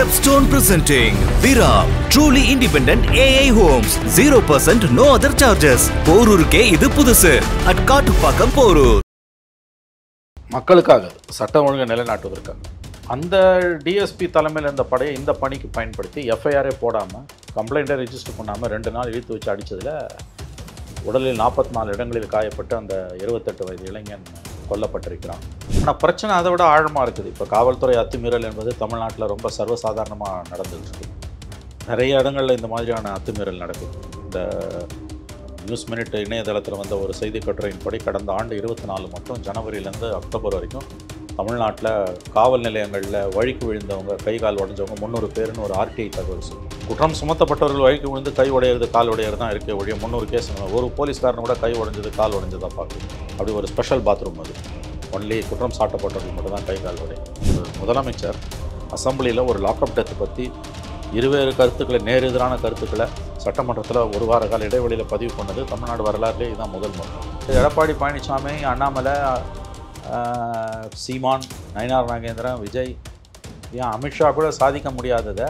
Stepstone presenting Viram, truly independent AI homes, 0% no other charges. போரூருக்கே இது புதுசு at Kattupakkam Porur. மக்களுக்காக சட்டம் ஒழுங்கை நிலைநாட்டுவதற்காக அந்த டிஎஸ்பி தலைமையில் இருந்த படையை இந்த பணிக்கு பயன்படுத்தி எஃப்ஐஆரே போடாமல் கம்ப்ளைண்ட்டை ரெஜிஸ்டர் பண்ணாமல் 2 நாள் இழுத்து வச்சு அடித்ததில் உடலில் 44 இடங்களில் காயப்பட்டு அந்த 28 வயது இளைஞன் கொல்லப்பட்டிருக்கிறான். ஆனால் பிரச்சனை அதை விட ஆழமாக இருக்குது. இப்போ காவல்துறை அத்துமீறல் என்பது தமிழ்நாட்டில் ரொம்ப சர்வசாதாரணமாக நடந்துகிட்டு இருக்குது. நிறைய இடங்களில் இந்த மாதிரியான அத்துமீறல் நடக்குது. இந்த நியூஸ் மினிட் இணையதளத்தில் வந்த ஒரு செய்தி கட்டுரையின்படி கடந்த ஆண்டு 24 மட்டும் ஜனவரியிலேருந்து அக்டோபர் வரைக்கும் தமிழ்நாட்டில் காவல் நிலையங்களில் வழிக்கு விழுந்தவங்க, கை கால் உடைஞ்சவங்க 300 பேருன்னு ஒரு ஆர்டிஐ தகவல் சொல்லும். குற்றம் சுமத்தப்பட்டவர்கள் வழிக்கு விழுந்து கை உடையிறது, கால் உடையிறது தான் இருக்க ஒழிய 300 கேஸ் ஒரு போலீஸ்காரன் கூட கை உடைஞ்சது, கால் உடைஞ்சதாக பார்க்குது. அப்படி ஒரு ஸ்பெஷல் பாத்ரூம் அது. ஒன்லி குற்றம் சாட்டப்பட்டவர்கள் மட்டும் தான் கை கால் உடையும். முதலமைச்சர் அசம்பிளியில் ஒரு லாக்அப் டெத்தை பற்றி இருவேறு கருத்துக்களை, நேரெதிரான கருத்துக்களை சட்டமன்றத்தில் ஒரு வார கால இடைவெளியில் பதிவு பண்ணது தமிழ்நாடு வரலாறுலேயே இதுதான் முதல் முறை. எடப்பாடி பழனிசாமி, அண்ணாமலை, சீமான், நயினார் நாகேந்திரன், விஜய், ஏன் அமித்ஷா கூட சாதிக்க முடியாததை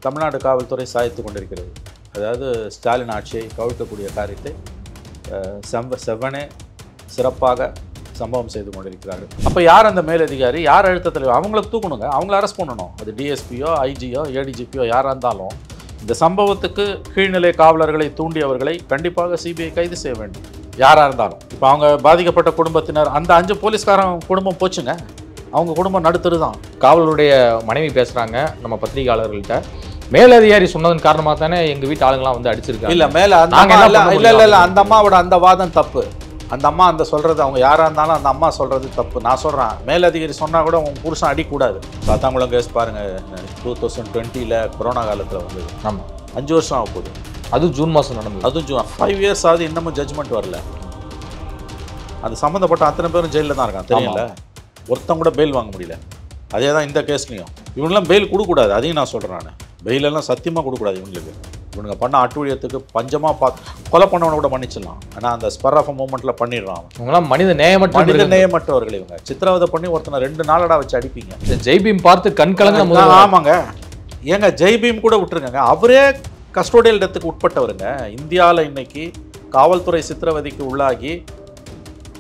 தமிழ்நாடு காவல்துறை சாதித்து கொண்டிருக்கிறது. அதாவது ஸ்டாலின் ஆட்சியை கவிழ்க்கக்கூடிய காரியத்தை செவ்வனே சிறப்பாக சம்பவம் செய்து கொண்டிருக்கிறார்கள். அப்போ யார் அந்த மேலதிகாரி, யார் அழுத்தத்தில் அவங்களுக்கு தூக்கணுங்க, அவங்கள அரெஸ்ட் பண்ணணும். அது டிஎஸ்பியோ, ஐஜியோ, ஏடிஜிபியோ யாராக இருந்தாலும் இந்த சம்பவத்துக்கு கீழ்நிலை காவலர்களை தூண்டியவர்களை கண்டிப்பாக சிபிஐ கைது செய்ய வேண்டும், யாராக இருந்தாலும். இப்போ அவங்க பாதிக்கப்பட்ட குடும்பத்தினர், அந்த 5 போலீஸ்காரன் குடும்பம் போச்சுங்க, அவங்க குடும்பம் நடுத்தரு தான். காவலருடைய மனைவி பேசுகிறாங்க நம்ம பத்திரிகையாளர்கள்ட்ட, மேலதிகாரி சொன்னதன் காரணமாக தானே எங்கள் வீட்டு ஆளுங்களாம் வந்து அடிச்சிருக்காங்க. இல்லை மேலே இல்லை அந்த அம்மாவோட அந்த வாதம் தப்பு. அந்த அம்மா அந்த சொல்கிறது, அவங்க யாராக இருந்தாலும் அந்த அம்மா சொல்கிறது தப்பு. நான் சொல்கிறேன், மேலதிகாரி சொன்னால் கூட உங்கள் புருஷன் அடிக்கூடாது. சாத்தாங்குளம் கேஸ் பாருங்கள், 2020 கொரோனா காலத்தில் வந்தது. ஆமாம், 5 வருஷம் ஆக போகுது. அதுவும் ஜூன் மாதம் நடந்தது. அதுவும் 5 இயர்ஸ் ஆகுது, இன்னமும் ஜட்ஜ்மெண்ட் வரல. அது சம்மந்தப்பட்ட அத்தனை பேரும் ஜெயிலில் தான் இருக்கான், தெரியல. ஒருத்தன் கூட பெயில் வாங்க முடியல. அதே தான் இந்த கேஸ்லையும். இவங்கெல்லாம் பெயில் கொடுக்கக்கூடாது, அதையும் நான் சொல்கிறேன். நான் பெயிலெல்லாம் சத்தியமாக கொடுக்கக்கூடாது இவங்களுக்கு. இவனுங்க பண்ண அட்டூழியத்துக்கு பஞ்சமாக கொலை பண்ணவனை கூட மன்னிச்சிடலாம். ஆனால் அந்த ஸ்பர் ஆஃப் மூமெண்ட்டில் பண்ணிடுறான். இவங்களாம் மனித நேயமற்றவர்கள். இவங்க சித்திரவதை பண்ணி ஒருத்தனை 2 நாளடா வச்சு அடிப்பீங்க. ஜெய்பீம் பார்த்து கண்கலங்க. ஆமாங்க, ஏங்க ஜெய்பீம் கூட விட்டுருங்க, அவரே கஸ்டோடியல் டெத்துக்கு உட்பட்டவருங்க. இந்தியாவில் இன்னைக்கு காவல்துறை சித்திரவதைக்கு உள்ளாகி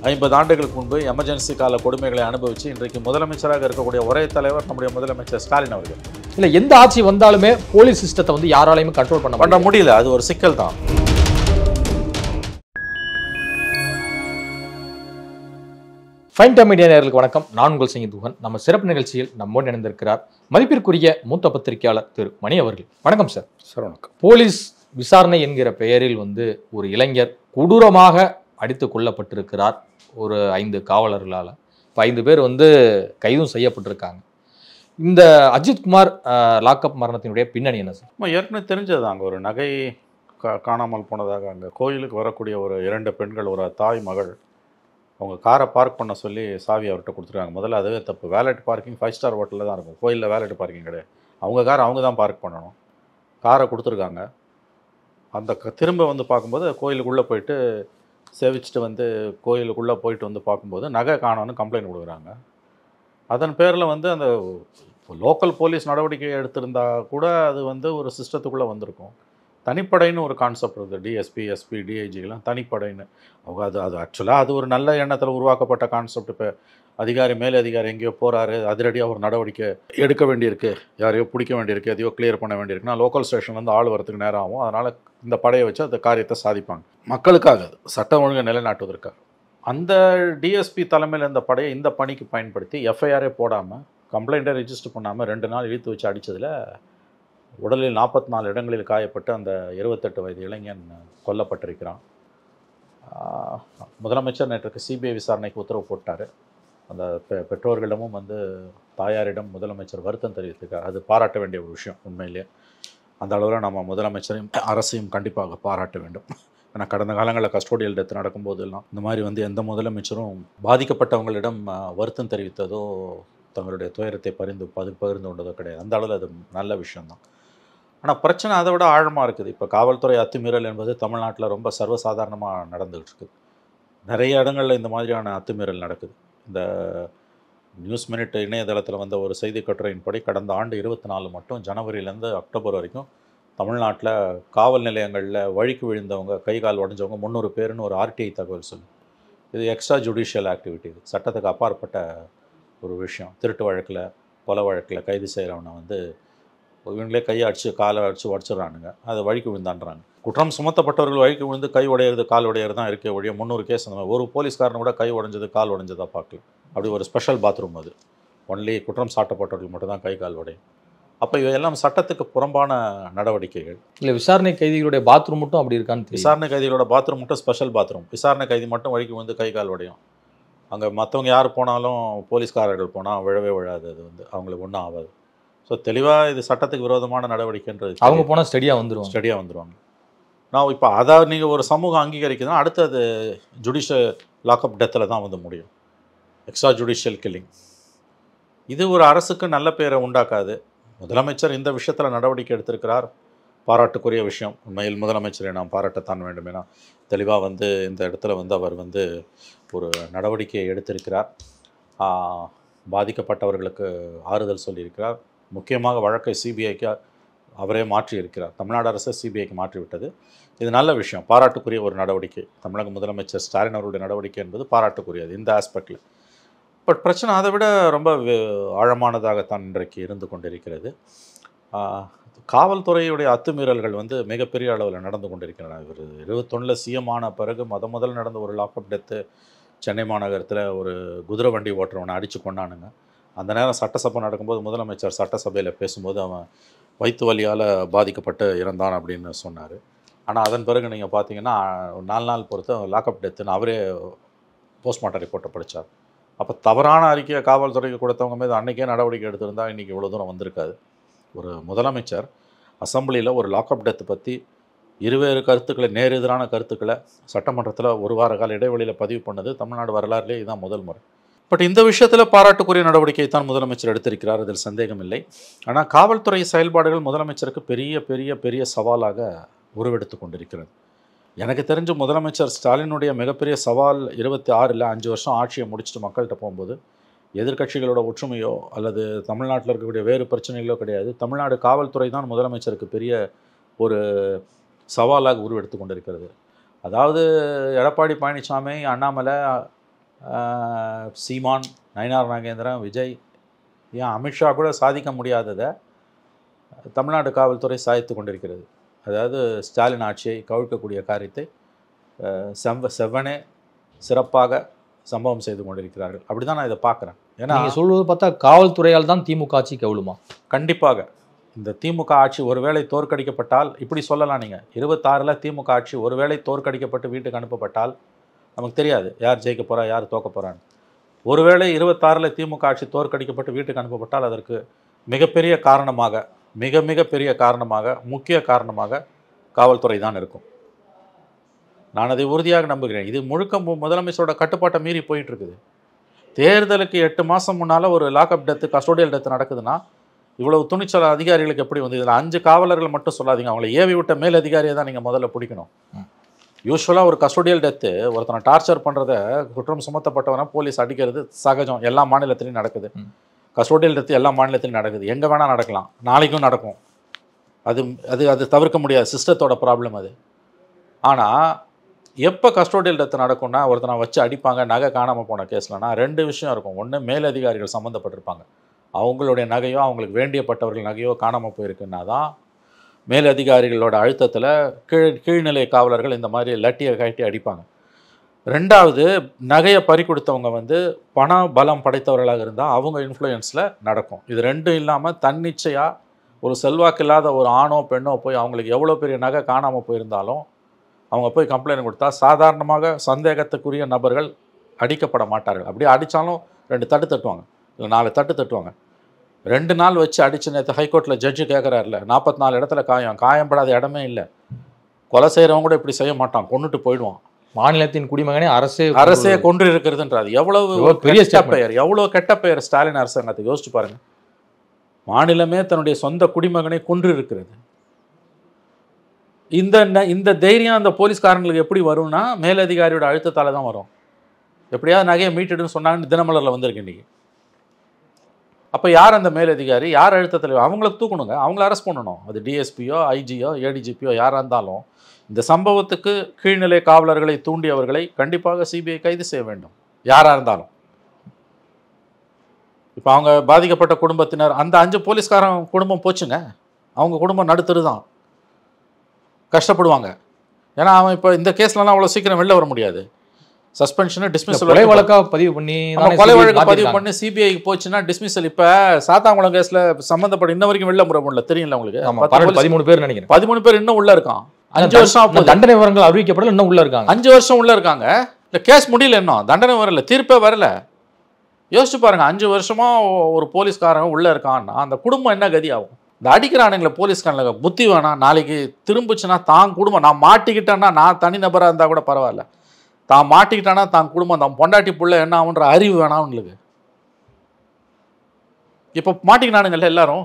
50 ஆண்டுகளுக்கு முன்பு எமர்ஜென்சி கால கொடுமைகளை அனுபவித்து இன்றைக்கு முதலமைச்சராக இருக்கக்கூடிய ஒரே தலைவர் நம்முடைய முதலமைச்சர் ஸ்டாலின் அவர்கள். இல்லை, எந்த ஆட்சி வந்தாலுமே போலீஸ் சிஸ்டத்தை வந்து யாராலையுமே கண்ட்ரோல் பண்ண முடியல. அது ஒரு சிக்கல் தான். ஃபைன் டைம் மீடியா நேயர்களுக்கு வணக்கம். நான் உங்கள் துகன். நம்ம சிறப்பு நிகழ்ச்சியில் நம்மோடு இணைந்திருக்கிறார் மதிப்பிற்குரிய மூத்த பத்திரிகையாளர் திரு மணி அவர்கள். வணக்கம் சார். சார் வணக்கம். போலீஸ் விசாரணை என்கிற பெயரில் வந்து ஒரு இளைஞர் கொடூரமாக அடித்து கொல்லப்பட்டிருக்கிறார் ஒரு 5 காவலர்களால். இப்போ 5 பேர் வந்து கைதும் செய்யப்பட்டிருக்காங்க. இந்த அஜித்குமார் லாக்அப் மரணத்தினுடைய பின்னணி என்ன சார்? ஏற்கனவே தெரிஞ்சது. அங்கே ஒரு நகை காணாமல் போனதாக அங்கே கோயிலுக்கு வரக்கூடிய ஒரு 2 பெண்கள், ஒரு தாய் மகள், அவங்க காரை பார்க் பண்ண சொல்லி சாவி அவர்கிட்ட கொடுத்துருக்காங்க. முதல்ல அதுவே தப்பு. வேலட் பார்க்கிங் 5 ஸ்டார் ஹோட்டலில் தான் இருக்கும், கோயிலில் வேலட் பார்க்கிங் கிடையாது. அவங்க காரை அவங்க தான் பார்க் பண்ணணும். காரை கொடுத்துருக்காங்க. அந்த திரும்ப வந்து பார்க்கும்போது கோயிலுக்குள்ளே போயிட்டு சேவிச்சுட்டு வந்து கோயிலுக்குள்ளே போயிட்டு வந்து பார்க்கும்போது நகை காணோன்னு கம்ப்ளைண்ட் கொடுக்குறாங்க. அதன் பேரில் வந்து அந்த லோக்கல் போலீஸ் நடவடிக்கை எடுத்திருந்தா கூட அது வந்து ஒரு சிஸ்டத்துக்குள்ளே வந்திருக்கும். தனிப்படைன்னு ஒரு கான்செப்ட் இருக்குது. டிஎஸ்பி, எஸ்பி, டிஐஜிலாம் தனிப்படைன்னு. அவங்க அது ஆக்சுவலாக அது ஒரு நல்ல எண்ணத்தில் உருவாக்கப்பட்ட கான்செப்ட். இப்போ அதிகாரி, மேல் அதிகாரி எங்கேயோ போகிறாரு, அதிரடியாக ஒரு நடவடிக்கை எடுக்க வேண்டியிருக்கு, யாரையோ பிடிக்க வேண்டியிருக்கு, எதையோ கிளியர் பண்ண வேண்டியிருக்குன்னா லோக்கல் ஸ்டேஷன்லேருந்து ஆள் வரத்துக்கு நேரம் ஆகும். அதனால் இந்த படையை வச்சு அந்த காரியத்தை சாதிப்பாங்க. மக்களுக்காக, சட்டம் ஒழுங்கை நிலைநாட்டுவதற்காக அந்த டிஎஸ்பி தலைமையில் இருந்த படையை இந்த பணிக்கு பயன்படுத்தி எஃப்ஐஆரே போடாமல் கம்ப்ளைண்ட்டை ரெஜிஸ்டர் பண்ணாமல் 2 நாள் இழுத்து வச்சு அடித்ததில் உடலில் 44 இடங்களில் காயப்பட்டு அந்த 28 வயது இளைஞன் கொல்லப்பட்டிருக்கிறான். முதலமைச்சர் நேற்றுக்கு சிபிஐ விசாரணைக்கு உத்தரவு போட்டார். அந்த பெற்றோர்களிடமும் வந்து தாயாரிடம் முதலமைச்சர் வருத்தம் தெரிவித்திருக்கார். அது பாராட்ட வேண்டிய ஒரு விஷயம். உண்மையிலேயே அந்த அளவில் நம்ம முதலமைச்சரையும் அரசையும் கண்டிப்பாக பாராட்ட வேண்டும். ஏன்னா கடந்த காலங்களில் கஸ்டோடியல் டெத் நடக்கும்போதெல்லாம் இந்த மாதிரி வந்து எந்த முதலமைச்சரும் பாதிக்கப்பட்டவங்களிடம் வருத்தம் தெரிவித்ததோ தங்களுடைய துயரத்தை பகிர்ந்து கொண்டதோ கிடையாது. அந்த அளவில் அது நல்ல விஷயம்தான். ஆனால் பிரச்சனை அதை விட ஆழமாக இருக்குது. இப்போ காவல்துறை அத்துமீறல் என்பது தமிழ்நாட்டில் ரொம்ப சர்வசாதாரணமாக நடந்துகிட்டு இருக்குது. நிறைய இடங்களில் இந்த மாதிரியான அத்துமீறல் நடக்குது. இந்த நியூஸ் மினிட் இணையதளத்தில் வந்த ஒரு செய்தி கட்டுரையின்படி கடந்த ஆண்டு 24 மட்டும் ஜனவரியிலேருந்து அக்டோபர் வரைக்கும் தமிழ்நாட்டில் காவல் நிலையங்களில் வழிக்கு விழுந்தவங்க, கை கால் உடஞ்சவங்க 300 பேருன்னு ஒரு ஆர்டிஐ தகவல் சொல்லு. இது எக்ஸ்ட்ரா ஜுடிஷியல் ஆக்டிவிட்டி, இது சட்டத்துக்கு அப்பாற்பட்ட ஒரு விஷயம். திருட்டு வழக்கில், கொலை வழக்கில் கைது செய்கிறவனை வந்து இவங்களே கையை அடித்து காலை அடித்து உடச்சிட்றானுங்க, அதை வழிக்கு விழுந்தான்றாங்க. குற்றம் சுமத்தப்பட்டவர்கள் வழிக்கு விழுந்து கை உடையிறது கால் உடையிறது தான் இருக்கே ஒழிய 300 கேஸ் அந்த மாதிரி ஒரு போலீஸ்காரன் கூட கை உடைஞ்சது கால் உடைஞ்சதாக பார்க்கல. அப்படி ஒரு ஸ்பெஷல் பாத்ரூம் அது. ஒன்லி குற்றம் சாட்டப்பட்டவர்கள் மட்டும் தான் கை கால் உடையும். அப்போ இவையெல்லாம் சட்டத்துக்கு புறம்பான நடவடிக்கைகள். இல்லை, விசாரணை கைதிகளுடைய பாத்ரூம் மட்டும் அப்படி இருக்கான்னு தெரியும். விசாரணை கைதிகளோட பாத்ரூம் மட்டும் ஸ்பெஷல் பாத்ரூம். விசாரணை கைதி மட்டும் வழிக்கு வந்து கை கால் உடையும். அங்கே மற்றவங்க யார் போனாலும், போலீஸ்காரர்கள் போனால் விழவே விழாது, அது வந்து அவங்களுக்கு ஒன்றும் ஆகாது. ஸோ தெளிவாக இது சட்டத்துக்கு விரோதமான நடவடிக்கைன்றது. அவங்க போனால் ஸ்டடியாக வந்துடுவாங்க. நான் இப்போ அதை நீங்கள் ஒரு சமூகம் அங்கீகரிக்குதுன்னா அடுத்து அது ஜுடிஷியல் லாக்அப் டெத்தில் தான் வந்து முடியும். Extra judicial killing. இது ஒரு அரசுக்கு நல்ல பேரை உண்டாக்காது. முதலமைச்சர் இந்த விஷயத்தில் நடவடிக்கை எடுத்திருக்கிறார், பாராட்டுக்குரிய விஷயம். உண்மையில் முதலமைச்சரை நாம் பாராட்டத்தான் வேண்டும். ஏன்னா தெளிவாக வந்து இந்த இடத்துல வந்து அவர் வந்து ஒரு நடவடிக்கையை எடுத்திருக்கிறார். பாதிக்கப்பட்டவர்களுக்கு ஆறுதல் சொல்லியிருக்கிறார். முக்கியமாக வழக்கை சிபிஐக்கு அவரே மாற்றி இருக்கிறார். தமிழ்நாடு அரசு சிபிஐக்கு மாற்றிவிட்டது. இது நல்ல விஷயம், பாராட்டுக்குரிய ஒரு நடவடிக்கை. தமிழக முதலமைச்சர் ஸ்டாலின் அவருடைய நடவடிக்கை என்பது பாராட்டுக்குரியது இந்த ஆஸ்பெக்டில். பட் பிரச்சனை அதை விட ரொம்ப ஆழமானதாகத்தான் இன்றைக்கு இருந்து கொண்டிருக்கிறது. காவல்துறையுடைய அத்துமீறல்கள் வந்து மிகப்பெரிய அளவில் நடந்து கொண்டிருக்கின்றன. இவர் 21 சிஎம் ஆன பிறகு முதல் நடந்த ஒரு லாக்அப் டெத்து சென்னை மாநகரத்தில் ஒரு குதிரை வண்டி ஓட்டுறவனை அடித்து கொண்டானுங்க. அந்த நேரம் சட்டசபை நடக்கும்போது முதலமைச்சர் சட்டசபையில் பேசும்போது அவன் வயிற்று வலியால் பாதிக்கப்பட்டு இறந்தான் அப்படின்னு சொன்னார். ஆனால் அதன் பிறகு நீங்கள் பார்த்தீங்கன்னா 4 நாள் பொறுத்து லாக்அப் டெத்துன்னு அவரே போஸ்ட்மார்ட்டம் ரிப்போர்ட்டை படித்தார். அப்போ தவறான அறிக்கையை காவல்துறைக்கு கொடுத்தவங்க மீது அன்றைக்கே நடவடிக்கை எடுத்திருந்தால் இன்றைக்கி இவ்வளோ தூரம் வந்திருக்காது. ஒரு முதலமைச்சர் அசம்பிளியில் ஒரு லாக்அப் டெத்து பற்றி இருவேறு கருத்துக்களை, நேரெதிரான கருத்துக்களை சட்டமன்றத்தில் ஒரு வார கால இடைவெளியில் பதிவு பண்ணது தமிழ்நாடு வரலாறுலேயே இதுதான் முதல் முறை. பட் இந்த விஷயத்தில் பாராட்டுக்குரிய நடவடிக்கை தான் முதலமைச்சர் எடுத்திருக்கிறார், அதில் சந்தேகம் இல்லை. ஆனால் காவல்துறை செயல்பாடுகள் முதலமைச்சருக்கு பெரிய பெரிய பெரிய சவாலாக உருவெடுத்து கொண்டிருக்கிறது. எனக்கு தெரிஞ்ச முதலமைச்சர் ஸ்டாலினுடைய மிகப்பெரிய சவால் 26 5 வருஷம் ஆட்சியை முடிச்சுட்டு மக்கள்கிட்ட போகும்போது எதிர்க்கட்சிகளோட ஒற்றுமையோ அல்லது தமிழ்நாட்டில் இருக்கக்கூடிய வேறு பிரச்சனைகளோ கிடையாது. தமிழ்நாடு காவல்துறை தான் முதலமைச்சருக்கு பெரிய ஒரு சவாலாக உருவெடுத்து கொண்டிருக்கிறது. அதாவது எடப்பாடி பழனிசாமி, அண்ணாமலை, சீமான், நயினார் நாகேந்திரன், விஜய், ஏன் அமித்ஷா கூட சாதிக்க முடியாததை தமிழ்நாடு காவல்துறை சாதித்து கொண்டிருக்கிறது. அதாவது ஸ்டாலின் ஆட்சியை கவிழ்க்கக்கூடிய காரியத்தை செவ்வனே சிறப்பாக சம்பவம் செய்து கொண்டிருக்கிறார்கள். அப்படி தான் நான் இதை பார்க்குறேன். ஏன்னா நீங்கள் சொல்வது பார்த்தா காவல்துறையால் தான் திமுக ஆட்சி கவிழுமா? கண்டிப்பாக. இந்த திமுக ஆட்சி ஒருவேளை தோற்கடிக்கப்பட்டால், இப்படி சொல்லலாம், நீங்கள் 26 திமுக ஆட்சி ஒருவேளை தோற்கடிக்கப்பட்டு வீட்டுக்கு அனுப்பப்பட்டால் நமக்கு தெரியாது யார் ஜெயிக்க போகிறா யார் தோக்க போகிறான்னு. ஒருவேளை 26 திமுக ஆட்சி தோற்கடிக்கப்பட்டு வீட்டுக்கு அனுப்பப்பட்டால் அதற்கு மிகப்பெரிய காரணமாக, மிக மிக பெரிய காரணமாக, முக்கிய காரணமாக காவல்துறை தான் இருக்கும். நான் அதை உறுதியாக நம்புகிறேன். இது முழுக்க முதலமைச்சரோட கட்டுப்பாட்டை மீறி போயிட்டு இருக்குது. தேர்தலுக்கு 8 மாதம் முன்னால் ஒரு லாக்அப் டெத்து, கஸ்டோடியல் டெத்து நடக்குதுன்னா இவ்வளவு துணிச்சல் அதிகாரிகளுக்கு எப்படி வந்து? இதில் 5 காவலர்கள் மட்டும் சொல்லாதீங்க, அவங்களை ஏவி விட்ட மேல் அதிகாரியை தான் நீங்கள் முதல்ல பிடிக்கணும். யூஸ்வலாக ஒரு கஸ்டோடியல் டெத்து, ஒருத்தனை டார்ச்சர் பண்ணுறத, குற்றம் சுமத்தப்பட்டவனை போலீஸ் அடிக்கிறது சகஜம், எல்லா மாநிலத்திலையும் நடக்குது. கஸ்டோடியல் டெத்து எல்லா மாநிலத்திலையும் நடக்குது, எங்கே வேணால் நடக்கலாம், நாளைக்கும் நடக்கும். அது அது அது தவிர்க்க முடியாது, சிஸ்டத்தோட ப்ராப்ளம் அது. ஆனால் எப்போ கஸ்டோடியல் டெத்து நடக்கும்னா, ஒருத்தனை வச்சு அடிப்பாங்க, நகை காணாமல் போன கேஸ்லனா 2 விஷயம் இருக்கும். ஒன்று, மேலதிகாரிகள் சம்மந்தப்பட்டிருப்பாங்க, அவங்களுடைய நகையோ அவங்களுக்கு வேண்டியப்பட்டவர்கள் நகையோ காணாமல் போயிருக்குன்னா தான் மேலதிகாரிகளோட அழுத்தத்தில் கீழ்நிலை காவலர்கள் இந்த மாதிரி லட்டியை கட்டி அடிப்பாங்க. 2வது, நகையை பறி கொடுத்தவங்க வந்து பண பலம் படைத்தவர்களாக இருந்தால் அவங்க இன்ஃப்ளூயன்ஸில் நடக்கும். இது 2 இல்லாமல் தன்னிச்சையாக ஒரு செல்வாக்கு இல்லாத ஒரு ஆணோ பெண்ணோ போய் அவங்களுக்கு எவ்வளோ பெரிய நகை காணாமல் போயிருந்தாலும் அவங்க போய் கம்ப்ளைண்ட் கொடுத்தா சாதாரணமாக சந்தேகத்துக்குரிய நபர்கள் அடிக்கப்பட மாட்டார்கள். அப்படியே அடித்தாலும் 2 தட்டு தட்டுவாங்க, இல்லை 4 தட்டு தட்டுவாங்க. 2 நாள் வச்சு அடித்து நேற்று ஹைகோர்ட்டில் ஜட்ஜு கேட்குறாருல, 44 இடத்துல காயம்படாத இடமே இல்லை. கொலை செய்கிறவங்க கூட இப்படி செய்ய மாட்டான், கொண்டுட்டு போயிடுவான். மாநிலத்தின் குடிமகனே அரசே கொன்று இருக்கிறதுன்றாது. எவ்வளவு பெரிய பெயர், எவ்வளோ கெட்ட பெயர் ஸ்டாலின் அரசாங்கத்தை யோசிச்சு பாருங்க. மாநிலமே தன்னுடைய சொந்த குடிமகனை கொன்று இருக்கிறது. இந்த தைரியம் அந்த போலீஸ்காரங்களுக்கு எப்படி வரும்னா, மேலதிகாரியோட அழுத்தத்தால் தான் வரும். எப்படியாவது நகையை மீட்டுடுன்னு சொன்னாங்கன்னு தினமலரில் வந்திருக்கு இன்றைக்கி. அப்போ யார் அந்த மேலதிகாரி, யார் அழுத்தத்தில் அவங்களுக்கு தூக்கணுங்க, அவங்கள அரெஸ்ட் பண்ணணும். அது டிஎஸ்பியோ ஐஜியோ ஏடிஜிபியோ யாராக இருந்தாலும் இந்த சம்பவத்துக்கு கீழ்நிலை காவலர்களை தூண்டியவர்களை கண்டிப்பாக சிபிஐ கைது செய்ய வேண்டும், யாராக இருந்தாலும். இப்போ அவங்க பாதிக்கப்பட்ட குடும்பத்தினர், அந்த 5 போலீஸ்காரன் குடும்பம் போச்சுங்க, அவங்க குடும்பம் நடுத்தரு தான், கஷ்டப்படுவாங்க. ஏன்னா அவன் இப்போ இந்த கேஸ்லலாம் அவ்வளோ சீக்கிரம் வெளில வர முடியாது. சஸ்பென்ஷனு டிஸ்மிஸல் கொலை வழக்காக பதிவு பண்ணி கொலை வழக்கு பதிவு பண்ணி சிபிஐக்கு போச்சுன்னா டிஸ்மிஸல். இப்போ சாத்தாங்குளம் கேஸில் சம்மந்தப்பட்ட இன்ன வரைக்கும் வெளில முறை முடியல, தெரியல உங்களுக்கு. 13 பேர் நினைக்கிறேன். 13 பேர் இன்னும் உள்ள இருக்கான். 5 வருஷம் தண்டனை விவரங்கள் அறிவிக்கப்படல, இன்னும் உள்ள இருக்காங்க. 5 வருஷம் உள்ள இருக்காங்க. இந்த கேஸ் முடியல, இன்னும் தண்டனை வரல, தீர்ப்பே வரல. யோசிச்சு பாருங்க, 5 வருஷமா ஒரு போலீஸ்காரங்க உள்ள இருக்கான்னா அந்த குடும்பம் என்ன கதி ஆகும்? இந்த அடிக்கிறானுங்களே போலீஸ்காரங்க புத்தி வேணாம். நாளைக்கு திரும்பிச்சுன்னா தான் குடும்பம், நான் மாட்டிக்கிட்டேன்னா நான் தனிநபராக இருந்தால் கூட பரவாயில்ல, தான் மாட்டிக்கிட்டானா தான் குடும்பம், தான் பொண்டாட்டி புள்ள என்ன ஆகுன்ற அறிவு வேணாம் உங்களுக்கு. இப்போ மாட்டிக்கினானுங்கல்ல எல்லாரும்.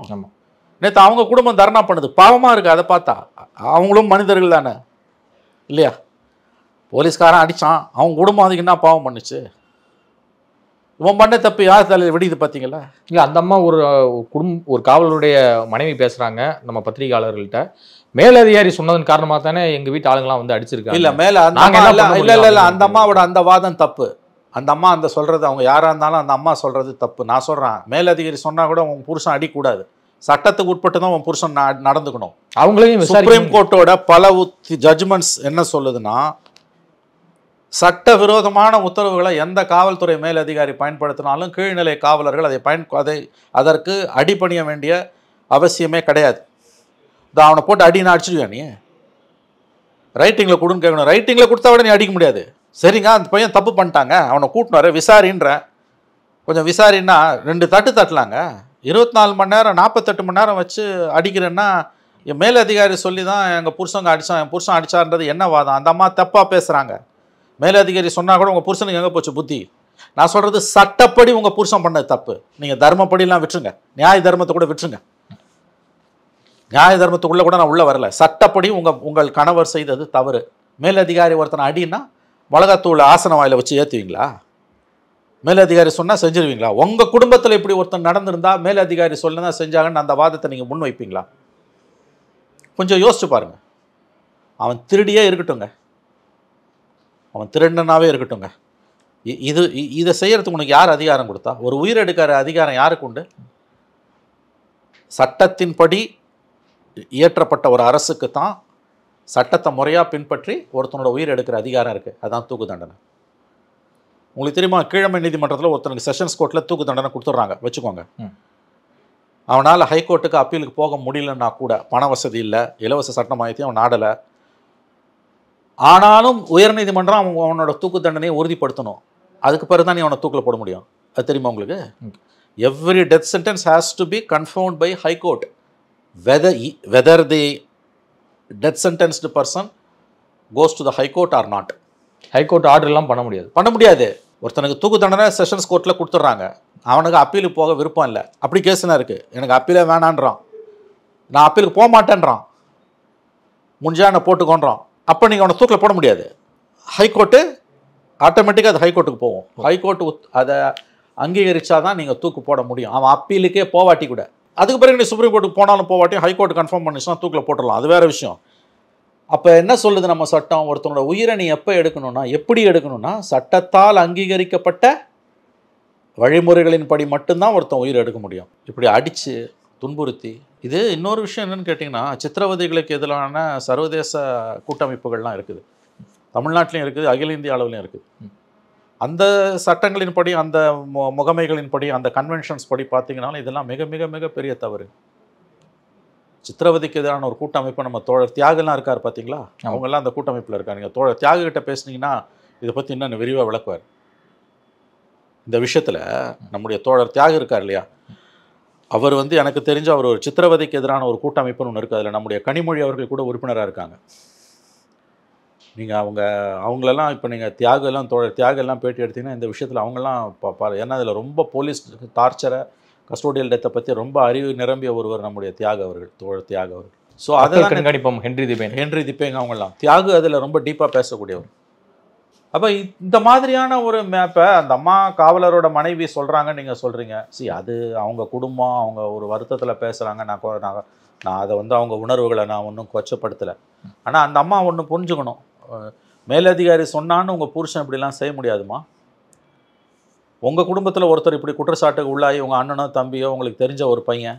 நேற்று அவங்க குடும்பம் தர்ணா பண்ணுது, பாவமாக இருக்குது அதை பார்த்தா. அவங்களும் மனிதர்கள் தானே இல்லையா? போலீஸ்காரன் அடித்தான், அவங்க குடும்பம் அதுக்கு என்ன பாவம் பண்ணுச்சு? இவன் பண்ண தப்பு யார் தலையில் விடியுது பார்த்தீங்களா? இல்லை, அந்த அம்மா ஒரு காவலருடைய மனைவி பேசுகிறாங்க நம்ம பத்திரிகையாளர்கள்ட்ட. மேலதிகாரி சொன்னதன் காரணமாக தானே எங்கள் வீட்டு ஆளுங்களாம் வந்து அடிச்சிருக்காங்க. இல்லை மேலே இல்லை அந்த அம்மாவோட அந்த வாதம் தப்பு. அந்த அம்மா அந்த சொல்கிறது, அவங்க யாராக இருந்தாலும் அந்த அம்மா சொல்கிறது தப்பு. நான் சொல்கிறேன், மேலதிகாரி சொன்னால் கூட உன் புருஷன் அடிக்கூடாது, சட்டத்துக்கு உட்பட்டு தான் உன் புருஷன் நடந்துக்கணும். அவங்களையும் சுப்ரீம் கோர்ட்டோட பல ஜட்ஜ்மெண்ட்ஸ் என்ன சொல்லுதுன்னா, சட்டவிரோதமான உத்தரவுகளை எந்த காவல்துறை மேலதிகாரி பயன்படுத்தினாலும் கீழ்நிலை காவலர்கள் அதை அதற்கு அடிபணிய வேண்டிய அவசியமே கிடையாது. அவனை போட்டு அடின்னு அடிச்சிடுவியா நீ? ரைட்டிங்கில் கொடுன்னு கேட்கணும். ரைட்டிங்கில் கொடுத்தா விட நீ அடிக்க முடியாது. சரிங்க, அந்த பையன் தப்பு பண்ணிட்டாங்க, அவனை கூட்டினாரு விசாரின்ற, கொஞ்சம் விசாரின்னா 2 தட்டு தட்டலாங்க. 24 மணி நேரம் 48 மணி நேரம் வச்சு அடிக்கிறேன்னா என் மேலதிகாரி சொல்லி தான் எங்கள் புருஷங்க அடித்தான், என் புருஷன் அடித்தார்ன்றது என்ன வாதம்? அந்த அம்மா தப்பாக பேசுகிறாங்க. மேலதிகாரி சொன்னால் கூட உங்கள் புருஷனுக்கு எங்கே போச்சு புத்தி? நான் சொல்கிறது சட்டப்படி உங்கள் புருஷன் பண்ணது தப்பு. நீங்கள் தர்மப்படிலாம் விட்டுருங்க, நியாய தர்மத்தை கூட விட்டுருங்க. நியாய தர்மத்துக்குள்ளே கூட நான் உள்ளே வரல. சட்டப்படி உங்கள் கணவர் செய்தது தவறு. மேலதிகாரி ஒருத்தனை அடின்னா மிளகாத்தூள் ஆசன வாயில் வச்சு ஏற்றுவீங்களா? மேலதிகாரி சொன்னால் செஞ்சிருவீங்களா? உங்கள் குடும்பத்தில் இப்படி ஒருத்தன் நடந்திருந்தா மேலதிகாரி சொல்லுனா செஞ்சாங்கன்னு அந்த வாதத்தை நீங்கள் முன் வைப்பீங்களா? கொஞ்சம் யோசிச்சு பாருங்கள். அவன் திருடியே இருக்கட்டுங்க, அவன் திருடனாவே இருக்கட்டுங்க, இதை செய்யறதுக்கு உனக்கு யார் அதிகாரம் கொடுத்தா? ஒரு உயிர் எடுக்கிற அதிகாரம் யாருக்கு உண்டு? சட்டத்தின்படி இயற்றப்பட்ட ஒரு அரசுக்கு தான் சட்டத்தை முறையாக பின்பற்றி ஒருத்தனோட உயிர் எடுக்கிற அதிகாரம் இருக்குது. அதுதான் தூக்கு தண்டனை. உங்களுக்கு தெரியுமா, கீழமை நீதிமன்றத்தில் ஒருத்தனுக்கு செஷன்ஸ் கோர்ட்டில் தூக்கு தண்டனை கொடுத்துட்றாங்க வச்சுக்கோங்க. அவனால் ஹைகோர்ட்டுக்கு அப்பீலுக்கு போக முடியலன்னா கூட, பண வசதி இல்லை, இலவச சட்ட மாயத்தையும் அவன் நாடலை, ஆனாலும் உயர்நீதிமன்றம் அவனோட தூக்கு தண்டனையை உறுதிப்படுத்தணும். அதுக்கு பிறகு தான் நீ அவனை தூக்கில் போட முடியும். அது தெரியுமா உங்களுக்கு? Every death sentence has to be confirmed by high court whether the death sentenced person goes to the high court or not. High court ஆர்டர்லாம் பண்ண முடியாது. ஒருத்தனுக்கு தூக்கு தண்டனை செஷன்ஸ் கோர்ட்டில் கொடுத்துட்றாங்க, அவனுக்கு அப்பீலுக்கு போக விருப்பம் இல்லை, அப்படி கேஸ்லாம் இருக்குது, எனக்கு அப்பீலே வேணான்றான், நான் அப்பீலுக்கு போக மாட்டேன்றான், முடிஞ்சா என்னை போட்டுக்கோன்றான். அப்போ நீங்கள் அவனை தூக்கில் போட முடியாது. ஹைகோர்ட்டு ஆட்டோமேட்டிக்காக அது ஹைகோர்ட்டுக்கு போகும். ஹைகோர்ட்டு அதை அங்கீகரிச்சா தான் நீங்கள் தூக்கு போட முடியும். அவன் அப்பீலுக்கே போவாட்டி கூட. அதுக்கு பிறகு நீ சுப்ரீம் கோர்ட்டுக்கு போனாலும் போவாட்டியும் ஹைகோர்ட் கன்ஃபார்ம் பண்ணிச்சுன்னா தூக்கில் போட்டுடலாம், அது வேறு விஷயம். அப்போ என்ன சொல்லுது நம்ம சட்டம்? ஒருத்தனோட உயிரை நீ எப்போ எடுக்கணும்னா, எப்படி எடுக்கணும்னா, சட்டத்தால் அங்கீகரிக்கப்பட்ட வழிமுறைகளின் படி மட்டும்தான் ஒருத்தன் உயிரை எடுக்க முடியும். இப்படி அடித்து துன்புறுத்தி, இது இன்னொரு விஷயம் என்னென்னு கேட்டிங்கன்னா, சித்திரவதைகளுக்கு எதிரான சர்வதேச கூட்டமைப்புகள்லாம் இருக்குது, தமிழ்நாட்டிலையும் இருக்குது, அகில இந்திய அளவுலையும் இருக்குது. அந்த சட்டங்களின்படி, அந்த முகமைகளின்படி, அந்த கன்வென்ஷன்ஸ் படி பார்த்தீங்கன்னாலும் இதெல்லாம் மிக மிக மிக பெரிய தவறு. சித்திரவதைக்கு எதிரான ஒரு கூட்டமைப்பு நம்ம தோழர் தியாகெல்லாம் இருக்கார் பார்த்தீங்களா, அவங்கெல்லாம் அந்த கூட்டமைப்பில் இருக்காங்க. நீங்கள் தோழர் தியாகிட்ட பேசுனீங்கன்னா இதை பற்றி இன்னும் விரிவாக விளக்குவார். இந்த விஷயத்தில் நம்முடைய தோழர் தியாகம் இருக்கார் இல்லையா, அவர் எனக்கு தெரிஞ்ச அவர் ஒரு சித்திரவதைக்கு எதிரான ஒரு கூட்டமைப்புன்னு ஒன்று இருக்குது. அதில் நம்முடைய கனிமொழி அவர்கள் கூட உறுப்பினராக இருக்காங்க. நீங்கள் அவங்களெல்லாம் இப்போ நீங்கள் தியாகெல்லாம் தோழர் தியாகெல்லாம் பேட்டி எடுத்திங்கன்னா இந்த விஷயத்தில் அவங்கெல்லாம் ஏன்னா அதில் ரொம்ப போலீஸ் டார்ச்சரை, கஸ்டோடியல் டெத்தை பற்றி ரொம்ப அறிவு நிரம்பிய ஒருவர் நம்முடைய தியாக அவர்கள், தோழர் தியாக அவர்கள். ஸோ அதெல்லாம் கண்காணிப்போம் ஹென்றி திபேங் அவங்கெல்லாம் தியாகு அதில் ரொம்ப டீப்பாக பேசக்கூடியவர். அப்போ இந்த மாதிரியான ஒரு மேப்பை அந்த அம்மா காவலரோட மனைவி சொல்கிறாங்க, நீங்கள் சொல்கிறீங்க. அது அவங்க குடும்பம், அவங்க ஒரு வருத்தத்தில் பேசுகிறாங்க. நான் அதை வந்து அவங்க உணர்வுகளை நான் ஒன்றும் கொச்சப்படுத்தலை. ஆனால் அந்த அம்மா ஒன்று புரிஞ்சுக்கணும், மேலதிகாரி சொன்னான்னு உங்கள் புருஷன் இப்படிலாம் செய்ய முடியாதுமா. உங்கள் குடும்பத்தில் ஒருத்தர் இப்படி குற்றச்சாட்டுக்கு உள்ளாகி, உங்கள் அண்ணனோ தம்பியோ உங்களுக்கு தெரிஞ்ச ஒரு பையன்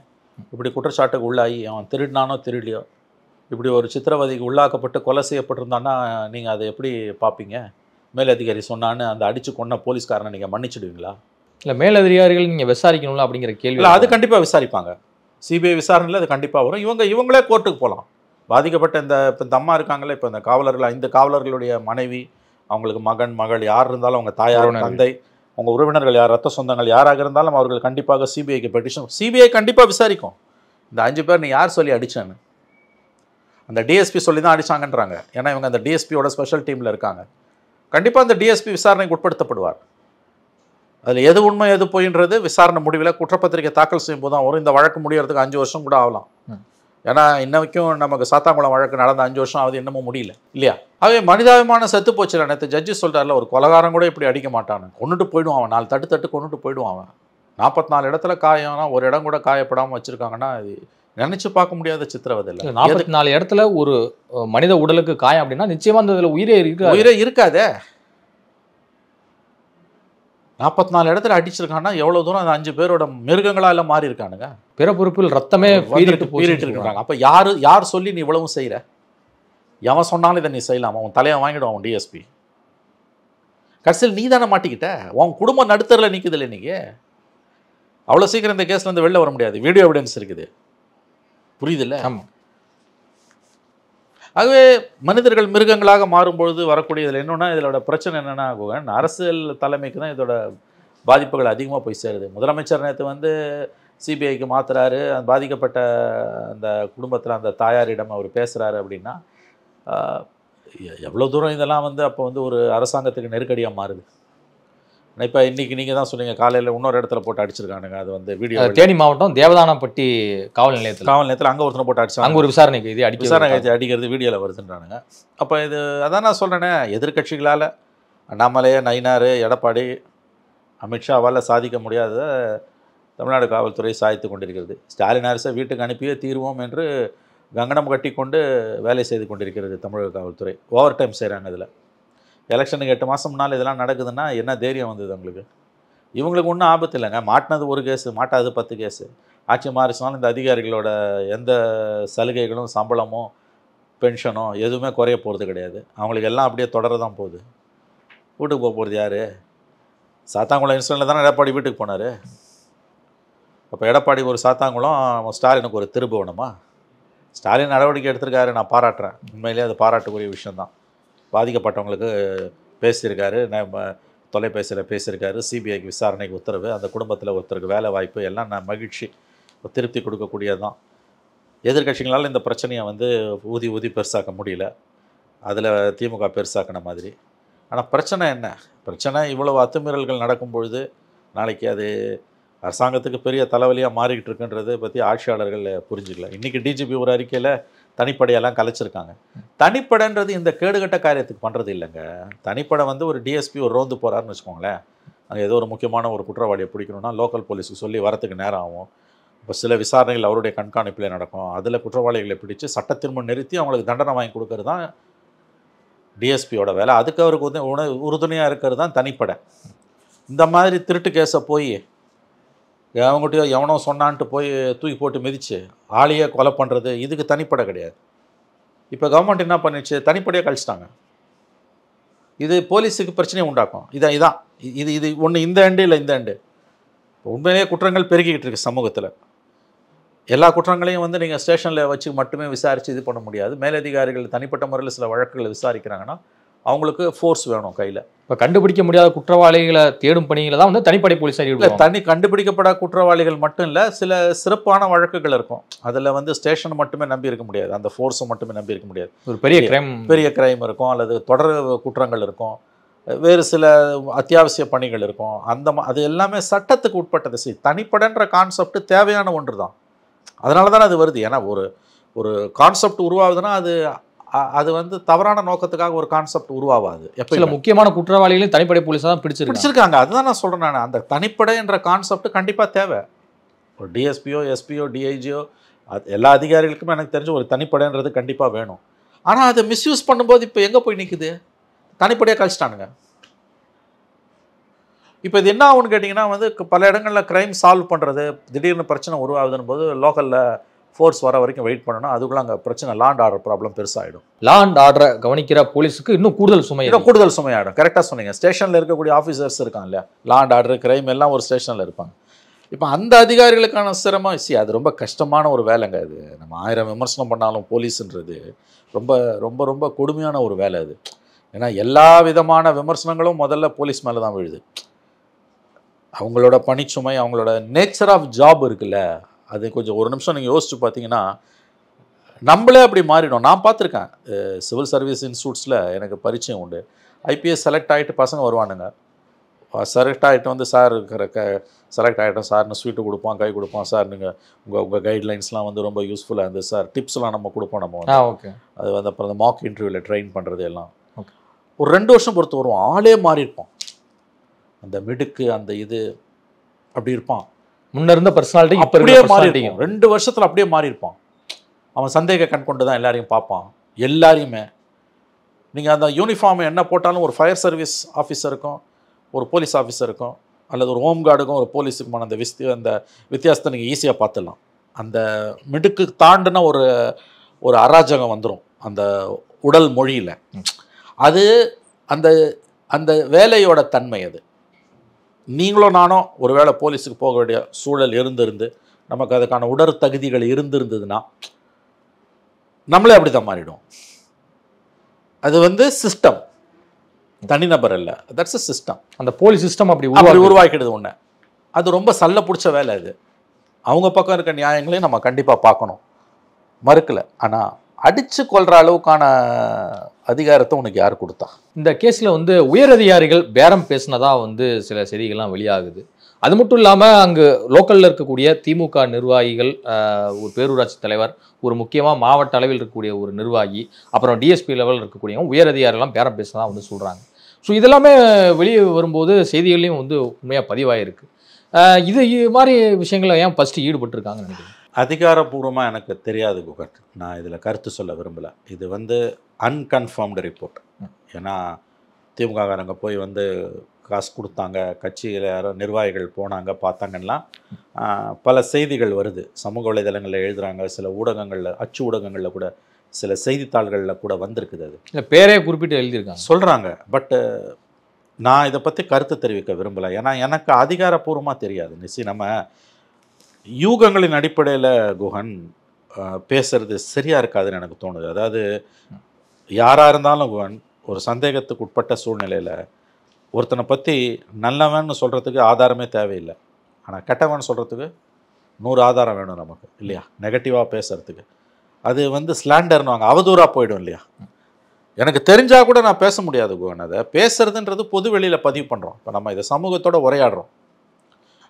இப்படி குற்றச்சாட்டுக்கு உள்ளாகி அவன் திருடினானோ திருடியோ இப்படி ஒரு சித்திரவதைக்கு உள்ளாக்கப்பட்டு கொலை செய்யப்பட்டிருந்தான்னா நீங்கள் அதை எப்படி பார்ப்பீங்க? மேலதிகாரி சொன்னான்னு அந்த அடித்து கொன்ன போலீஸ்காரனை நீங்கள் மன்னிச்சிடுவீங்களா? இல்லை மேலதிகாரிகள் நீங்கள் விசாரிக்கணும்ல அப்படிங்கிற கேள்வி. இல்லை, அது கண்டிப்பாக விசாரிப்பாங்க. சிபிஐ விசாரணையில் அது கண்டிப்பாக வரும். இவங்களே கோர்ட்டுக்கு போகலாம். பாதிக்கப்பட்ட இந்த அம்மா இருக்காங்களே, இப்போ இந்த காவலர்கள் 5 காவலர்களுடைய மனைவி, அவங்களுக்கு மகன் மகள் யார் இருந்தாலும், அவங்க தாயார் தந்தை, உங்கள் உறவினர்கள் யார், ரத்த சொந்தங்கள் யாராக இருந்தாலும் அவர்கள் கண்டிப்பாக சிபிஐக்கு பெட்டிஷன், சிபிஐ கண்டிப்பாக விசாரிக்கும். இந்த 5 பேர் நீ யார் சொல்லி அடித்தான்னு, அந்த டிஎஸ்பி சொல்லி தான் அடித்தாங்கன்றாங்க. ஏன்னா இவங்க அந்த டிஎஸ்பியோட ஸ்பெஷல் டீமில் இருக்காங்க. கண்டிப்பாக அந்த டிஎஸ்பி விசாரணைக்கு உட்படுத்தப்படுவார். அதில் எது உண்மை எது போயின்றது விசாரணை முடிவில் குற்றப்பத்திரிகை தாக்கல் செய்யும் போது தான் வரும். இந்த வழக்கு முடியறதுக்கு 5 வருஷம் கூட ஆகலாம். ஏன்னா இன்னைக்கும் நமக்கு சாத்தாங்குளம் வழக்கு நடந்த 5 வருஷம் ஆகுது, இன்னமும் முடியல இல்லையா? அவே மனிதாபிமானம் செத்து போச்சு. நேற்று ஜட்ஜி சொல்கிறார்ல, ஒரு கொலகாரம் கூட இப்படி அடிக்க மாட்டான்னு, கொண்டுட்டு போயிடுவான் அவன், 4 தட்டு கொண்டுட்டு போயிடுவான் அவன். 44 இடத்துல காயம்னா ஒரு இடம் கூட காயப்படாமல் வச்சுருக்காங்கன்னா அது நினச்சி பார்க்க முடியாத சித்திரவதை இல்லை. 44 இடத்துல ஒரு மனித உடலுக்கு காயம் அப்படின்னா நிச்சயமாக அந்த இதில் உயிரே இருக்காதே. 44 இடத்துல அடிச்சிருக்காங்கன்னா எவ்வளோ தூரம் அந்த 5 பேரோட மிருகங்களால மாறி இருக்கானுங்க. பிறப்புறுப்பில் ரத்தமே பீறிட்டு இருக்காங்க. அப்போ யார் சொல்லி நீ இவ்வளவும் செய்கிற? எவன் சொன்னாலும் இதை நீ செய்யலாமா? உன் தலையை வாங்கிடுவான் உன் டிஎஸ்பி. கடைசியில் நீ தானே மாட்டிக்கிட்ட. உன் குடும்பம் நடுத்தரில் நிற்குது இல்லை இன்னைக்கு. அவ்வளோ சீக்கிரம் இந்த கேஸ்ல இருந்து வெளில வர முடியாது. வீடியோ எவிடன்ஸ் இருக்குது, புரியுதில்ல? ஆமாம். ஆகவே மனிதர்கள் மிருகங்களாக மாறும்பொழுது வரக்கூடிய இதில் என்னன்னா, இதோட பிரச்சனை என்னென்னா, அரசியல் தலைமைக்கு தான் இதோட பாதிப்புகள் அதிகமாக போய் சேருது. முதலமைச்சர் நேற்று வந்து சிபிஐக்கு மாற்றுறாரு, பாதிக்கப்பட்ட அந்த குடும்பத்தில் அந்த தாயாரிடம் அவர் பேசுகிறாரு அப்படின்னா எவ்வளோ தூரம் இதெல்லாம் வந்து அப்போ வந்து ஒரு அரசாங்கத்துக்கு நெருக்கடியாக மாறுது. இப்போ இன்றைக்கி நீங்கள் தான் சொன்னீங்க, காலையில் இன்னொரு இடத்துல போட்டு அடிச்சிருக்கானுங்க. அது வந்து வீடியோ தேனி மாவட்டம் தேவதானப்பட்டி காவல் நிலையத்தில் அங்கே ஒருத்தனை போட்டு அடிச்சாங்க. அங்கே ஒரு விசாரணைக்கு இது அடிக்கிறது வீடியோவில் வருதுன்றானுங்க. அப்போ இது அதான் நான் சொல்கிறேனே, எதிர்கட்சிகளால் அண்ணாமலை, நயினார், எடப்பாடி, அமித்ஷாவால் சாதிக்க முடியாத தமிழ்நாடு காவல்துறை சாதித்து கொண்டிருக்கிறது. ஸ்டாலின் அரசை வீட்டுக்கு அனுப்பியே தீர்வோம் என்று கங்கணம் கட்டி கொண்டு வேலை செய்து கொண்டிருக்கிறது தமிழக காவல்துறை. ஓவர் டைம் செய்கிறாங்க. இதில் எலெக்ஷனுக்கு 8 மாதம் முன்னால் இதெல்லாம் நடக்குதுன்னா என்ன தைரியம் வந்தது அவங்களுக்கு? இவங்களுக்கு ஒன்றும் ஆபத்து இல்லைங்க. மாட்டினது ஒரு கேஸு, மாட்டாது 10 கேஸு. ஆட்சி மாறிச்சினாலும் இந்த அதிகாரிகளோட எந்த சலுகைகளும் சம்பளமோ பென்ஷனோ எதுவுமே குறைய போகிறது கிடையாது. அவங்களுக்கு எல்லாம் அப்படியே தொடர தான் போகுது. வீட்டுக்கு போகிறது யார்? சாத்தாங்குளம் இன்சிடென்ட்டில் தானே எடப்பாடி வீட்டுக்கு போனார். அப்போ எடப்பாடி ஒரு சாத்தாங்குளம், ஸ்டாலினுக்கு ஒரு திருபுவனமா? ஸ்டாலின் நடவடிக்கை எடுத்திருக்காரு, நான் பாராட்டுறேன். உண்மையிலேயே அது பாராட்டுக்குரிய விஷயந்தான். பாதிக்கப்பட்டவங்களுக்கு பேசியிருக்காரு, தொலைபேசியில் பேசியிருக்காரு, சிபிஐக்கு விசாரணைக்கு உத்தரவு, அந்த குடும்பத்தில் ஒருத்தருக்கு வேலை வாய்ப்பு, எல்லாம் நான் மகிழ்ச்சி, திருப்தி கொடுக்கக்கூடியது தான். எதிர்கட்சிகளால் இந்த பிரச்சனையை வந்து ஊதி பெருசாக்க முடியல. அதில் திமுக பெருசாக்கின மாதிரி. ஆனால் பிரச்சனை என்ன? பிரச்சனை இவ்வளவு அத்துமீறல்கள் நடக்கும் பொழுது நாளைக்கு அது அரசாங்கத்துக்கு பெரிய தலைவலியாக மாறிக்கிட்டு இருக்குன்றதை பற்றி ஆட்சியாளர்கள் புரிஞ்சுக்கல. இன்றைக்கி டிஜிபி ஒரு அறிக்கையில் தனிப்படையெல்லாம் கலைச்சிருக்காங்க. தனிப்படைன்றது இந்த கேடுகட்ட காரியத்துக்கு பண்ணுறது இல்லைங்க. தனிப்படை வந்து ஒரு டிஎஸ்பி ஒரு ரோந்து போகிறாருன்னு வச்சுக்கோங்களேன், அங்கே ஏதோ ஒரு முக்கியமான ஒரு குற்றவாளியை பிடிக்கணும்னா லோக்கல் போலீஸுக்கு சொல்லி வரத்துக்கு நேரம் ஆகும். இப்போ சில விசாரணைகள் அவருடைய கண்காணிப்பில் நடக்கும். அதில் குற்றவாளிகளை பிடிச்சி சட்டத்தின் முன் நிறுத்தி அவங்களுக்கு தண்டனை வாங்கி கொடுக்கறது தான் டிஎஸ்பியோட வேலை. அதுக்கு அவருக்கு உறுதுணையாக இருக்கிறது தான் தனிப்படை. இந்த மாதிரி திருட்டு கேஸை போய் அவங்ககிட்டயோ எவனோ சொன்னான்ட்டு போய் தூக்கி போட்டு மிதித்து ஆளையே கொலை பண்ணுறது, இதுக்கு தனிப்படை கிடையாது. இப்போ கவர்மெண்ட் என்ன பண்ணிடுச்சு, தனிப்படையாக கழிச்சிட்டாங்க. இது போலீஸுக்கு பிரச்சனையை உண்டாக்கும். இதான் இது ஒன்று இந்த எண்டு இல்லை இந்த எண்டு. உண்மையிலேயே குற்றங்கள் பெருகிக்கிட்டு இருக்குது சமூகத்தில். எல்லா குற்றங்களையும் வந்து நீங்கள் ஸ்டேஷனில் வச்சு மட்டுமே விசாரித்து இது பண்ண முடியாது. மேலதிகாரிகள் தனிப்பட்ட முறையில் சில வழக்குகளை விசாரிக்கிறாங்கன்னா அவங்களுக்கு ஃபோர்ஸ் வேணும் கையில். இப்போ கண்டுபிடிக்க முடியாத குற்றவாளிகளை தேடும் பணிகளை தான் வந்து தனிப்படை போலீஸார் இல்லை, கண்டுபிடிக்கப்படாத குற்றவாளிகள் மட்டும் இல்லை, சில சிறப்பான வழக்குகள் இருக்கும். அதில் வந்து ஸ்டேஷன் மட்டுமே நம்பி இருக்க முடியாது, அந்த ஃபோர்ஸை மட்டுமே நம்பி இருக்க முடியாது. ஒரு பெரிய கிரைம் இருக்கும், அல்லது தொடர் குற்றங்கள் இருக்கும், வேறு சில அத்தியாவசிய பணிகள் இருக்கும். அது எல்லாமே சட்டத்துக்கு உட்பட்டது. தனிப்படைன்ற கான்செப்ட் தேவையான ஒன்று தான். அதனால தானே அது வருது. ஏன்னா ஒரு கான்செப்ட் உருவாகுதுன்னா அது அது வந்து தவறான நோக்கத்துக்காக ஒரு கான்செப்ட் உருவாகாது. சில முக்கியமான குற்றவாளிகளையும் தனிப்படை போலீஸாக தான் பிடிச்சிருக்காங்க. அதுதான் நான் சொல்கிறேன். நான் அந்த தனிப்படை என்ற கான்செப்ட் கண்டிப்பாக தேவை. ஒரு டிஎஸ்பியோ எஸ்பியோ டிஐஜியோ எல்லா அதிகாரிகளுக்குமே எனக்கு தெரிஞ்ச ஒரு தனிப்படைன்றது கண்டிப்பாக வேணும். ஆனால் அதை மிஸ்யூஸ் பண்ணும்போது இப்போ எங்கே போய் நிற்குது? தனிப்படையாக கழிச்சிட்டானுங்க. இப்போ இது என்ன ஆகுன்னு கேட்டிங்கன்னா வந்து பல இடங்களில் க்ரைம் சால்வ் பண்ணுறது, திடீர்னு பிரச்சனை உருவாகுதுன்னு போது லோக்கலில் ஃபோர்ஸ் வர வரைக்கும் வெயிட் பண்ணணும். அதுக்குள்ள அங்கே பிரச்சனை லா அண்ட் ஆர்டர் ப்ராப்ளம் பெருசாகிடும். லா அண்ட் ஆர்டரை கவனிக்கிற போலீஸுக்கு இன்னும் கூடுதல் சுமையாகிடும். கரெக்டாக சொன்னீங்க. ஸ்டேஷனில் இருக்கக்கூடிய ஆஃபீஸர்ஸ் இருக்காங்க இல்லையா, லா அண்ட் ஆர்டர் கிரைம் எல்லாம் ஒரு ஸ்டேஷனில் இருப்பாங்க. இப்போ அந்த அதிகாரிகளுக்கான சிரமம் அது ரொம்ப கஷ்டமான ஒரு வேலைங்க. அது நம்ம 1000 விமர்சனம் பண்ணாலும் போலீஸுன்றது ரொம்ப ரொம்ப ரொம்ப கொடுமையான ஒரு வேலை அது. ஏன்னா எல்லா விதமான விமர்சனங்களும் முதல்ல போலீஸ் மேலே தான் விழுது. அவங்களோட பணிச்சுமை, அவங்களோட நேச்சர் ஆஃப் ஜாப் இருக்குல்ல, அது கொஞ்சம் ஒரு நிமிஷம் நீங்கள் யோசிச்சு பார்த்தீங்கன்னா நம்மளே அப்படி மாறிடும். நான் பார்த்துருக்கேன், சிவில் சர்வீஸ் இன்ஸ்டியூட்ஸில் எனக்கு பரிச்சயம் உண்டு. ஐபிஎஸ் செலக்ட் ஆகிட்டு பசங்க வருவானுங்க. செலக்ட் ஆகிட்டு வந்து சார் செலக்ட் ஆகிட்டோம் சார்னு ஸ்வீட்டு கொடுப்பான், கை கொடுப்பான். சார் நீங்கள் உங்கள் கைட்லைன்ஸ்லாம் வந்து ரொம்ப யூஸ்ஃபுல்லாக இருந்தது சார், டிப்ஸ்லாம் நம்ம கொடுப்போம். நம்ம வந்து ஓகே, அது வந்து அப்புறம் அந்த மாக் இன்டர்வியூவில் ட்ரெயின் பண்ணுறது எல்லாம் ஒரு 2 வருஷம் பொறுத்து வருவான். ஆளே மாறி இருப்பான். அந்த மிடுக்கு அந்த இது அப்படி இருப்பான். முன்ன இருந்த பர்சனாலிட்டி அப்படியே மாறி இருக்கும். 2 வருஷத்தில் அப்படியே மாறி இருப்பான். அவன் சந்தேக கண் கொண்டு தான் எல்லாரையும் பார்ப்பான். எல்லாரையுமே நீங்கள் அந்த யூனிஃபார்ம் என்ன போட்டாலும் ஒரு ஃபயர் சர்வீஸ் ஆஃபீஸருக்கும் ஒரு போலீஸ் ஆஃபீஸருக்கும் அல்லது ஒரு ஹோம் கார்டுக்கும் ஒரு போலீஸுக்குமான அந்த வித்தியாசத்தை நீங்கள் ஈஸியாக பார்த்துடலாம். அந்த மிடுக்கு தாண்டின ஒரு அராஜகம் வந்துடும் அந்த உடல் மொழியில். அது அந்த அந்த வேலையோட தன்மை. அது நீங்களும் நானும் ஒரு வேளை போலீஸுக்கு போக வேண்டிய சூழல் இருந்திருந்து நமக்கு அதுக்கான உடற் தகுதிகள் இருந்திருந்ததுன்னா நம்மளே அப்படி தான் மாறிடும். அது வந்து சிஸ்டம், தனிநபர் இல்லை. That's a system. அந்த போலீஸ் சிஸ்டம் அப்படி உருவாக்கிடுது ஒன்று. அது ரொம்ப சல்ல பிடிச்ச வேலை. அது அவங்க பக்கம் இருக்க நியாயங்களையும் நம்ம கண்டிப்பாக பார்க்கணும், மறுக்கலை. ஆனால் அடித்து கொள்கிற அளவுக்கான அதிகாரத்தை உனக்கு யார் கொடுத்தா? இந்த கேஸில் வந்து உயர் அதிகாரிகள் பேரம் பேசினதா வந்து சில செய்திகள்லாம் வெளியாகுது. அது மட்டும் இல்லாமல் அங்கு லோக்கலில் இருக்கக்கூடிய திமுக நிர்வாகிகள், ஒரு பேரூராட்சி தலைவர், ஒரு முக்கியமாக மாவட்ட அளவில் இருக்கக்கூடிய ஒரு நிர்வாகி, அப்புறம் டிஎஸ்பி லெவலில் இருக்கக்கூடிய உயர் அதிகாரிகள்லாம் பேரம் பேசினதா வந்து சொல்கிறாங்க. ஸோ இதெல்லாமே வெளியே வரும்போது செய்திகளையும் வந்து உண்மையாக பதிவாயிருக்கு. இது மாதிரி விஷயங்களை ஏன் ஃபஸ்ட்டு ஈடுபட்டிருக்காங்கன்னு நினைக்கிறேன். அதிகாரப்பூர்வமாக எனக்கு தெரியாது குகன், நான் இதில் கருத்து சொல்ல விரும்பலை. இது வந்து அன்கன்ஃபார்ம்டு ரிப்போர்ட். ஏன்னா திமுககாரங்க போய் வந்து காசு கொடுத்தாங்க, கட்சியில் யாரோ நிர்வாகிகள் போனாங்க பார்த்தாங்கன்னா பல செய்திகள் வருது. சமூக வலைதளங்களில் எழுதுகிறாங்க, சில ஊடகங்களில், அச்சு ஊடகங்களில் கூட, சில செய்தித்தாள்களில் கூட வந்திருக்குது. அது இல்லை பேரே குறிப்பிட்டு எழுதியிருக்காங்க, சொல்கிறாங்க. பட்டு நான் இதை பற்றி கருத்து தெரிவிக்க விரும்பலை. ஏன்னா எனக்கு அதிகாரப்பூர்வமாக தெரியாது. நம்ம யூகங்களின் அடிப்படையில் குஹன் பேசுறது சரியாக இருக்காதுன்னு எனக்கு தோணுது. அதாவது யாராக இருந்தாலும் குஹன் ஒரு சந்தேகத்துக்கு உட்பட்ட சூழ்நிலையில் ஒருத்தனை பற்றி நல்லவன்னு சொல்கிறதுக்கு ஆதாரமே தேவையில்லை. ஆனால் கெட்டவன் சொல்கிறதுக்கு 100 ஆதாரம் வேணும் நமக்கு, இல்லையா? நெகட்டிவாக பேசுகிறதுக்கு அது வந்து ஸ்லாண்டர்னுவாங்க, அவதூறாக போயிடும், இல்லையா? எனக்கு தெரிஞ்சால் கூட நான் பேச முடியாது குஹன். அதை பேசுறதுன்றது பொது வெளியில் பதிவு பண்ணுறோம். இப்போ நம்ம இதை சமூகத்தோடு உரையாடுறோம்,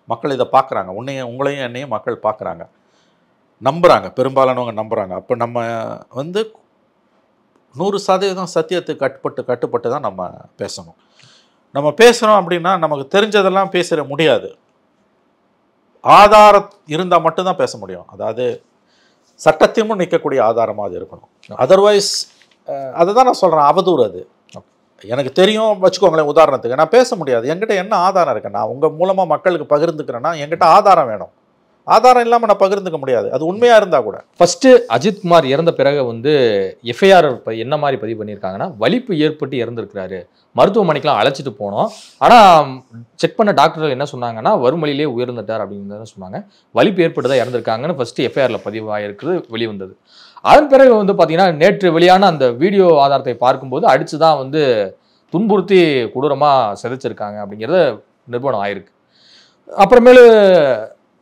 மக்கள் இதை பார்க்குறாங்க, உங்களையும் என்னையும் மக்கள் பார்க்குறாங்க, நம்புகிறாங்க, பெரும்பாலானவங்க நம்புகிறாங்க. அப்போ நம்ம வந்து 100% சத்தியத்துக்கு கட்டுப்பட்டு தான் நம்ம பேசணும். நம்ம பேசுகிறோம் அப்படின்னா நமக்கு தெரிஞ்சதெல்லாம் பேச முடியாது. ஆதாரம் இருந்தால் மட்டும்தான் பேச முடியும். அதாவது சட்டத்தையும் நிற்கக்கூடிய ஆதாரமாக அது இருக்கணும். அதர்வைஸ் அதை தான் நான் சொல்கிறேன், அவதூறு. அது எனக்கு தெரியும் வச்சுக்கோங்களேன், உதாரணத்துக்கு நான் பேச முடியாது. என்கிட்ட என்ன ஆதாரம் இருக்கு? நான் உங்கள் மூலமாக மக்களுக்கு பகிர்ந்துக்கிறேன்னா என்கிட்ட ஆதாரம் வேணும். ஆதாரம் இல்லாமல் நான் பகிர்ந்துக்க முடியாது, அது உண்மையாக இருந்தால் கூட. ஃபஸ்ட்டு அஜித்குமார் இறந்த பிறகு வந்து எஃப்ஐஆர் என்ன மாதிரி பதிவு பண்ணியிருக்காங்கன்னா, வலிப்பு ஏற்பட்டு இறந்துருக்கிறாரு, மருத்துவமனைக்கெலாம் அழைச்சிட்டு போனோம், ஆனால் செக் பண்ண டாக்டர்கள் என்ன சொன்னாங்கன்னா வரும் வழியிலே உயர்ந்துட்டார் அப்படின்னு சொன்னாங்க. வலிப்பு ஏற்பட்டு தான் இறந்துருக்காங்கன்னு ஃபஸ்ட்டு எஃப்ஐஆரில் பதிவாயிருக்கிறது வெளிவந்தது. அதன் பிறகு வந்து பார்த்தீங்கன்னா நேற்று வெளியான அந்த வீடியோ ஆதாரத்தை பார்க்கும்போது அடித்து தான் வந்து துன்புறுத்தி கொடூரமாக சிதைச்சிருக்காங்க அப்படிங்கிறது நிரூபணம் ஆயிருக்கு. அப்புறமேலு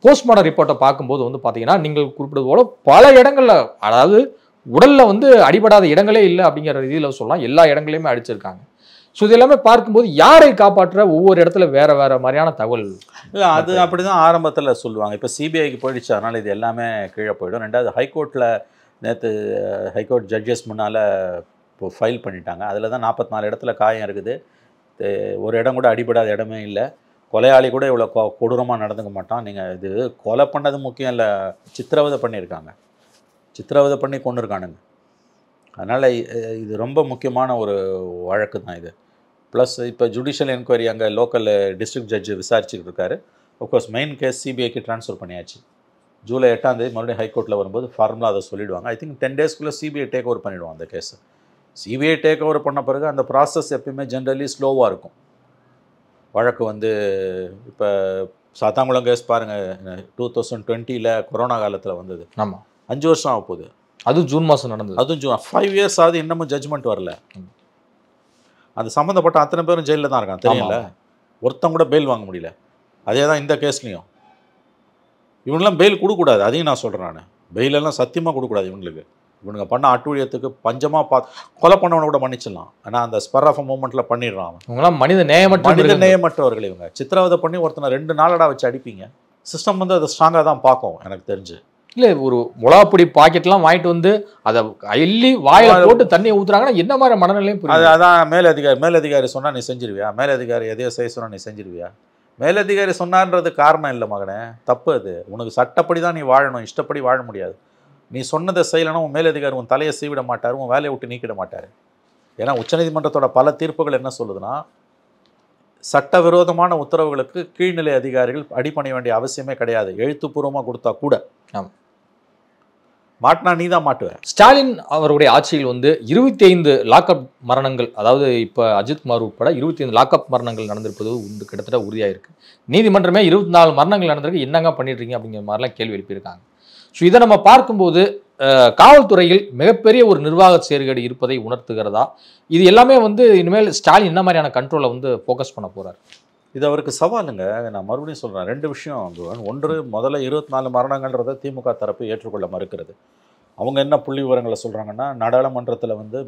போஸ்ட்மார்ட்டம் ரிப்போர்ட்டை பார்க்கும்போது வந்து பார்த்தீங்கன்னா நீங்கள் குறிப்பிட்டது போல பல இடங்களில், அதாவது உடலில் வந்து அடிபடாத இடங்களே இல்லை அப்படிங்கிற ரீதியில் சொல்லலாம், எல்லா இடங்களையுமே அடிச்சிருக்காங்க. ஸோ இது எல்லாமே பார்க்கும்போது யாரை காப்பாற்ற ஒவ்வொரு இடத்துல வேற வேற மாதிரியான தகவல் இல்லை. அது அப்படி தான் ஆரம்பத்தில் சொல்லுவாங்க. இப்போ சிபிஐக்கு போயிடுச்சு, அதனால் இது எல்லாமே கீழே போயிடும். ரெண்டாவது ஹைகோர்ட்டில் நேற்று ஹைகோர்ட் ஜட்ஜஸ் முன்னால் இப்போ ஃபைல் பண்ணிட்டாங்க. அதில் தான் 44 இடத்துல காயம் இருக்குது. ஒரு இடம் கூட அடிபடாத இடமே இல்லை. கொலையாளி கூட இவ்வளோ கொடூரமாக நடந்துக்க மாட்டான். நீங்கள் இது கொலை பண்ணது முக்கியம் இல்லை, சித்திரவதை பண்ணியிருக்காங்க, சித்திரவதை பண்ணி கொண்டிருக்கானுங்க. அதனால் இது ரொம்ப முக்கியமான ஒரு வழக்கு தான் இது. ப்ளஸ் இப்போ ஜுடிஷியல் என்கொயரி அங்கே லோக்கல் டிஸ்ட்ரிக்ட் ஜட்ஜு விசாரிச்சுக்கிட்டு இருக்காரு. அஃப்கோர்ஸ் மெயின் கேஸ் சிபிஐக்கு ட்ரான்ஸ்ஃபர் பண்ணியாச்சு. ஜூலை 8ஆம் தேதி மறுபடியும் ஹைகோர்ட்டில் வரும்போது ஃபார்முலா அதை சொல்லிவிடுவாங்க. ஐ திங்க் 10 டேஸ்க்குள்ளே சிபிஐ டேக் ஓவர் பண்ணிவிடுவோம் அந்த கேஸை. சிபிஐ டேக் ஓவர் பண்ண பிறகு அந்த ப்ராசஸ் எப்பயுமே ஜென்ரலி ஸ்லோவாக இருக்கும். வழக்கு வந்து இப்போ சாத்தாங்குளம் கேஸ் பாருங்கள், 2020 கொரோனா காலத்தில் வந்தது. ஆமாம், 5 வருஷம் ஆக போகுது. அதுவும் ஜூன் மாதம் நடந்தது. அதுவும் ஜூன் 5 இயர்ஸ் ஆகுது, இன்னமும் ஜட்ஜ்மெண்ட் வரல. அந்த சம்மந்தப்பட்ட அத்தனை பேரும் ஜெயிலில் தான் இருக்காங்க, தெரியல. ஒருத்தம் கூட பெயில் வாங்க முடியல. அதே தான் இந்த கேஸ்லையும். இவங்களாம் பெயில் கொடுக்கூடாது, அதையும் நான் சொல்கிறேன். நான் பெயிலெல்லாம் சத்தியமாக கொடுக்கூடாது இவங்களுக்கு. இவனுங்க பண்ண அட்டூழியத்துக்கு பஞ்சமாக கொலை பண்ணவனை கூட மன்னிச்சிடலாம். ஆனால் அந்த ஸ்பர் ஆஃப் மூமெண்ட்டில் பண்ணிடுறான் அவன். இவங்களாம் மனித நேயமற்றவர்கள். இவங்க சித்திரவதை பண்ணி ஒருத்தனை 2 நாளடா வச்சு அடிப்பீங்க. சிஸ்டம் வந்து அதை ஸ்ட்ராங்காக தான் பார்க்கும் எனக்கு தெரிஞ்சு. இல்லை, ஒரு மிளகாப்பொடி பாக்கெட்லாம் வாங்கிட்டு வந்து அதை அள்ளி வாயில போட்டு தண்ணியை ஊற்றுறாங்கன்னா என்ன மாதிரி மனநிலையும் புரியுது. அதான் மேலதிகாரி சொன்னால் நீ செஞ்சிருவியா? மேலதிகாரி எதையோ செய்ய சொன்னால் நீ செஞ்சிருவியா? மேலதிகாரி சொன்னான்றது காரணம் இல்லை மகனே, தப்பு அது. உனக்கு சட்டப்படி தான் நீ வாழணும், இஷ்டப்படி வாழ முடியாது. நீ சொன்னதை செய்யலைன்னா உன் மேலதிகாரி உன் தலையை சீவிட மாட்டார், உன் வேலையை விட்டு நீக்கிட மாட்டார். ஏன்னா உச்சநீதிமன்றத்தோட பல தீர்ப்புகள் என்ன சொல்லுதுன்னா, சட்டவிரோதமான உத்தரவுகளுக்கு கீழ்நிலை அதிகாரிகள் அடிபணிய வேண்டிய அவசியமே கிடையாது. எழுத்துப்பூர்வமாக கொடுத்தா கூட மாட்டினா நீ தான் மாட்டுவ. ஸ்டாலின் அவருடைய ஆட்சியில் வந்து 25 லாக்அப் மரணங்கள், அதாவது இப்போ அஜித்குமார் உட்பட 25 லாக்அப் மரணங்கள் நடந்திருப்பது உண்டு, கிட்டத்தட்ட உறுதியாயிருக்கு. நீதிமன்றமே 24 மரணங்கள் நடந்திருக்கு, என்னங்க பண்ணிட்டு இருக்கீங்க அப்படிங்கிற மாதிரிலாம் கேள்வி எழுப்பியிருக்காங்க. ஸோ இதை நம்ம பார்க்கும்போது காவல்துறையில் மிகப்பெரிய ஒரு நிர்வாக சீர்கேடு இருப்பதை உணர்த்துகிறதா? இது எல்லாமே வந்து இனிமேல் ஸ்டாலின் என்ன மாதிரியான கண்ட்ரோலை வந்து ஃபோக்கஸ் பண்ண போறார்? இது அவருக்கு சவாலுங்க. நான் மறுபடியும் சொல்கிறேன், 2 விஷயம். ஒன்று, முதல்ல 24 மரணங்கள்ன்றதை திமுக தரப்பு ஏற்றுக்கொள்ள மறுக்கிறது. அவங்க என்ன புள்ளி விவரங்களை சொல்கிறாங்கன்னா, நாடாளுமன்றத்தில் வந்து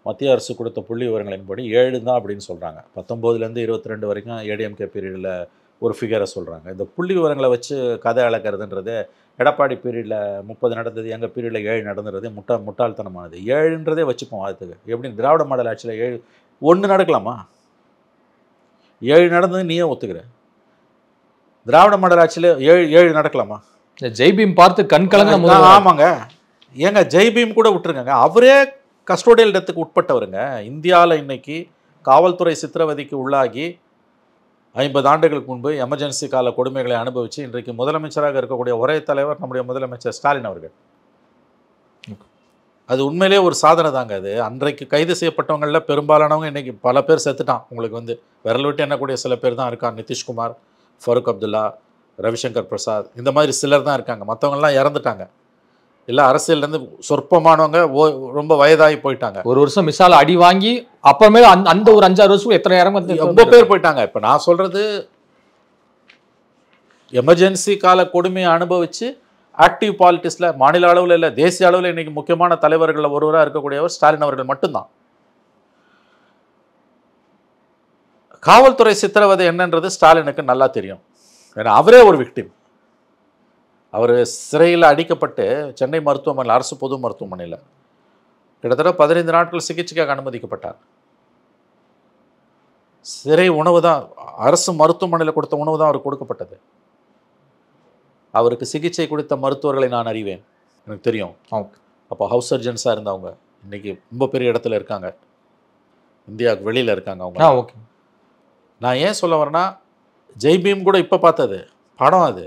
மத்திய அரசு கொடுத்த புள்ளி விவரங்களின்படி 7 தான் அப்படின்னு சொல்கிறாங்க. 19லேருந்து 22 வரைக்கும் ஏடிஎம்கே பீரியடில் ஒரு ஃபிகரை சொல்கிறாங்க. இந்த புள்ளி விவரங்களை வச்சு கதை அளக்கிறதுன்றது, எடப்பாடி பீரியடில் 30 நடந்தது, எங்கள் பீரியடில் 7 நடந்துறது முட்டாள்தனமானது. 7ன்றதே வச்சுப்போம். அதுக்கு எப்படி திராவிட மாடல் ஆட்சியில் 7 1 நடக்கலாமா? 7 நடந்தது நீயே ஒத்துக்கிற. திராவிட மாடல் ஆட்சியில் 7 நடக்கலாமா? ஜெய்பீம் பார்த்து கண் கலங்க. ஆமாங்க, ஏங்க ஜெய்பீம் கூட விட்டுருங்க, அவரே கஸ்டோடியல் டெத்துக்கு உட்பட்டவருங்க. இந்தியாவில் இன்னைக்கு காவல்துறை சித்திரவதைக்கு உள்ளாகி 50 ஆண்டுகளுக்கு முன்பு எமர்ஜென்சி கால கொடுமைகளை அனுபவித்து இன்றைக்கு முதலமைச்சராக இருக்கக்கூடிய ஒரே தலைவர் நம்முடைய முதலமைச்சர் ஸ்டாலின் அவர்கள். அது உண்மையிலே ஒரு சாதனை தாங்க. அது அன்றைக்கு கைது செய்யப்பட்டவங்களில் பெரும்பாலானவங்க இன்றைக்கி பல பேர் செத்துட்டான். உங்களுக்கு வந்து விரல் விட்டு எண்ணக்கூடிய சில பேர் தான் இருக்காங்க. நிதிஷ்குமார், ஃபருக் அப்துல்லா, ரவிசங்கர் பிரசாத், இந்த மாதிரி சிலர் தான் இருக்காங்க. மற்றவங்கெல்லாம் இறந்துட்டாங்க. இல்லை, அரசியல்லேருந்து சொற்பமானவங்க ரொம்ப வயதாகி போயிட்டாங்க. ஒரு வருஷம் மிசால அடி வாங்கி அப்புறமே அந்த ஒரு 5-6 வருஷம் எத்தனை ரொம்ப பேர் போயிட்டாங்க. இப்போ நான் சொல்கிறது, எமர்ஜென்சி கால கொடுமையை அனுபவித்து ஆக்டிவ் பாலிட்டிக்ஸில் மாநில அளவில் இல்லை தேசிய அளவில் இன்றைக்கி முக்கியமான தலைவர்களில் ஒருவராக இருக்கக்கூடியவர் ஸ்டாலின் அவர்கள் மட்டும்தான். காவல்துறை சித்திரவதை என்னன்றது ஸ்டாலினுக்கு நல்லா தெரியும். ஏன்னா அவரே ஒரு விக்டிம். அவர் சிறையில் அடிக்கப்பட்டு சென்னை மருத்துவமனையில், அரசு பொது மருத்துவமனையில் கிட்டத்தட்ட 15 நாட்கள் சிகிச்சைக்காக அனுமதிக்கப்பட்டார். சிறை உணவு தான், அரசு மருத்துவமனையில் கொடுத்த உணவு தான் அவருக்கு கொடுக்கப்பட்டது. அவருக்கு சிகிச்சை கொடுத்த மருத்துவர்களை நான் அறிவேன், எனக்கு தெரியும். அப்போ ஹவுஸ் சர்ஜன்ஸாக இருந்தவங்க இன்றைக்கி ரொம்ப பெரிய இடத்துல இருக்காங்க, இந்தியாவுக்கு வெளியில் இருக்காங்க அவங்க. ஓகே, நான் ஏன் சொல்ல வரேன்னா, ஜெய்பீம் கூட இப்போ பார்த்தது படம், அது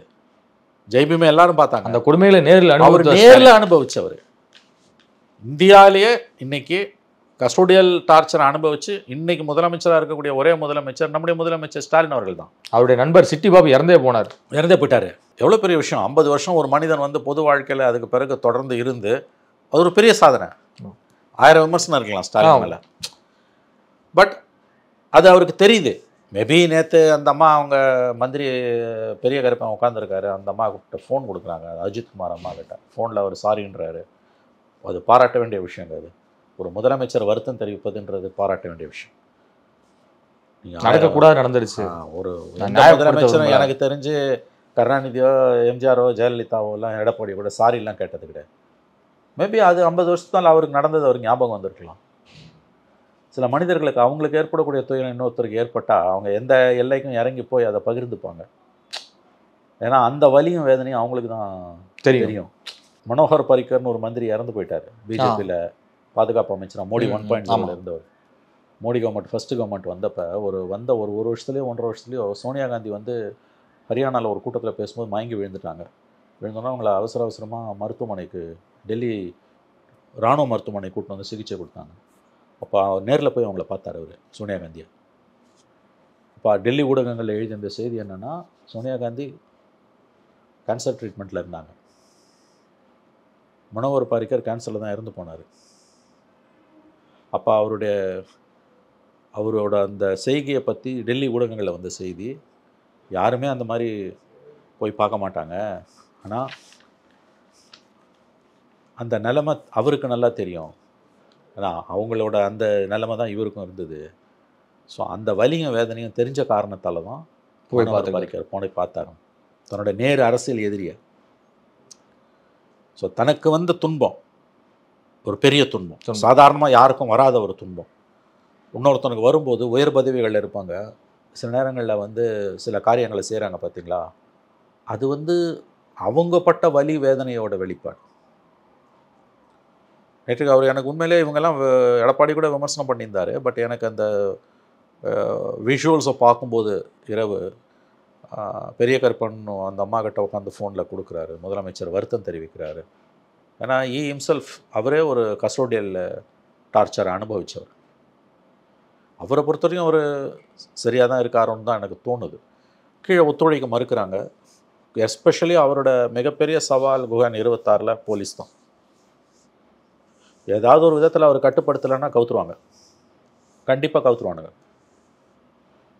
ஜெய்பீமை எல்லாரும் பார்த்தாங்க. அந்த கொடுமையில நேரில் அனுபவிச்சவர். இந்தியாவிலேயே இன்னைக்கு கஸ்டோடியல் டார்ச்சர் அனுபவிச்சு இன்னைக்கு முதலமைச்சராக இருக்கக்கூடிய ஒரே முதலமைச்சர் நம்முடைய முதலமைச்சர் ஸ்டாலின் அவர்கள் தான். அவருடைய நண்பர் சிட்டி பாபு இறந்தே போயிட்டார். எவ்வளோ பெரிய விஷயம். 50 வருஷம் ஒரு மனிதன் வந்து பொது வாழ்க்கையில் அதுக்கு பிறகு தொடர்ந்து இருந்து, அது ஒரு பெரிய சாதனை. 1000 விமர்சனம் இருக்கலாம் ஸ்டாலின் மேலே, பட் அது அவருக்கு தெரியுது. மேபி நேற்று அந்த அம்மா, அவங்க மந்திரி பெரிய கருப்பன் உட்காந்துருக்காரு, அந்த அம்மா கிட்ட ஃபோன் கொடுக்குறாங்க, அஜித்குமார் அம்மா கிட்ட. ஃபோனில் அவர் சாரின்றாரு. அது பாராட்ட வேண்டிய விஷயங்க. அது ஒரு முதலமைச்சர் வருத்தம் தெரிவிப்பதுன்றது பாராட்ட வேண்டிய விஷயம். நடக்கக்கூடாது, நடந்துருச்சு. ஒரு முதலமைச்சரும் எனக்கு தெரிஞ்சு கருணாநிதியோ எம்ஜிஆரோ ஜெயலலிதாவோ எல்லாம் எடப்பாடி கூட சாரிலாம் கேட்டது கிடையாது. மேபி அது 50 வருஷத்தால் அவருக்கு நடந்தது அவருக்கு ஞாபகம் வந்திருக்கலாம். சில மனிதர்களுக்கு அவங்களுக்கு ஏற்படக்கூடிய துயரம் இன்னொருத்தருக்கு ஏற்பட்டால் அவங்க எந்த எல்லைக்கும் இறங்கி போய் அதை பகிர்ந்துப்பாங்க. ஏன்னா அந்த வலியும் வேதனையும் அவங்களுக்கு தான் தெரியும். மனோகர் பாரிக்கர்னு ஒரு மந்திரி இறந்து போயிட்டார், பிஜேபியில் பாதுகாப்பு அமைச்சராக மோடி 1.0 இருந்தவர். மோடி கவர்மெண்ட் ஃபர்ஸ்ட் கவர்மெண்ட் வந்தப்போ ஒரு வருஷத்துலேயோ 1.5 வருஷத்துலேயோ சோனியா காந்தி வந்து ஹரியானாவில் ஒரு கூட்டத்தில் பேசும்போது மயங்கி விழுந்துட்டாங்க. விழுந்தோன்னா அவங்கள அவசரமாக மருத்துவமனைக்கு டெல்லி இராணுவ மருத்துவமனை கூட்டிட்டு வந்து சிகிச்சை கொடுத்தாங்க. அப்போ நேரில் போய் அவங்கள பார்த்தார் அவர், சோனியா காந்தியை. அப்போ டெல்லி ஊடகங்களில் எழுதிய இந்த செய்தி என்னென்னா, சோனியா காந்தி கேன்சர் ட்ரீட்மெண்ட்டில் இருந்தாங்க, மனோகர் பாரிக்கர் கேன்சரில் தான் இறந்து போனார். அப்போ அவரோட அந்த செய்கையை பற்றி டெல்லி ஊடகங்களில் வந்த செய்தி, யாருமே அந்த மாதிரி போய் பார்க்க மாட்டாங்க, ஆனால் அந்த நிலைமை அவருக்கு நல்லா தெரியும், ஆனால் அவங்களோட அந்த நிலைமை தான் இவருக்கும் இருந்தது. ஸோ அந்த வலியும் வேதனையும் தெரிஞ்ச காரணத்தால் தான் போய் பார்த்தாரு தன்னோட நேரு அரசியல் எதிரியை. ஸோ தனக்கு வந்த துன்பம் ஒரு பெரிய துன்பம், சாதாரணமாக யாருக்கும் வராத ஒரு துன்பம், இன்னொருத்தனுக்கு வரும்போது உயர் பதவிகளில் இருப்பாங்க, சில நேரங்களில் வந்து சில காரியங்களை செய்கிறாங்க பார்த்தீங்களா, அது வந்து அவங்க பட்ட வலி வேதனையோட வெளிப்பாடு. நேற்றுக்கு அவர் எனக்கு உண்மையிலே இவங்கெல்லாம் எடப்பாடி கூட விமர்சனம் பண்ணியிருந்தார். பட் எனக்கு அந்த விஷுவல்ஸை பார்க்கும்போது இரவு பெரிய கருப்பன் அந்த அம்மா கிட்ட உட்காந்து ஃபோனில் கொடுக்குறாரு, முதலமைச்சர் வருத்தம் தெரிவிக்கிறாரு. ஏன்னா ஹிம்செல்ஃப் அவரே ஒரு கஸ்டோடியல் டார்ச்சரை அனுபவித்தவர். அவரை பொறுத்தவரைக்கும் அவர் சரியாக தான் இருக்காருன்னு தான் எனக்கு தோணுது. கீழே ஒத்துழைக்க மறுக்கிறாங்க. எஸ்பெஷலி அவரோட மிகப்பெரிய சவால் குஹன் 26 போலீஸ் தான். ஏதாவது ஒரு விதத்தில் அவர் கட்டுப்படுத்தலைன்னா கவுத்துருவாங்க, கண்டிப்பாக கவுத்துருவானுங்க,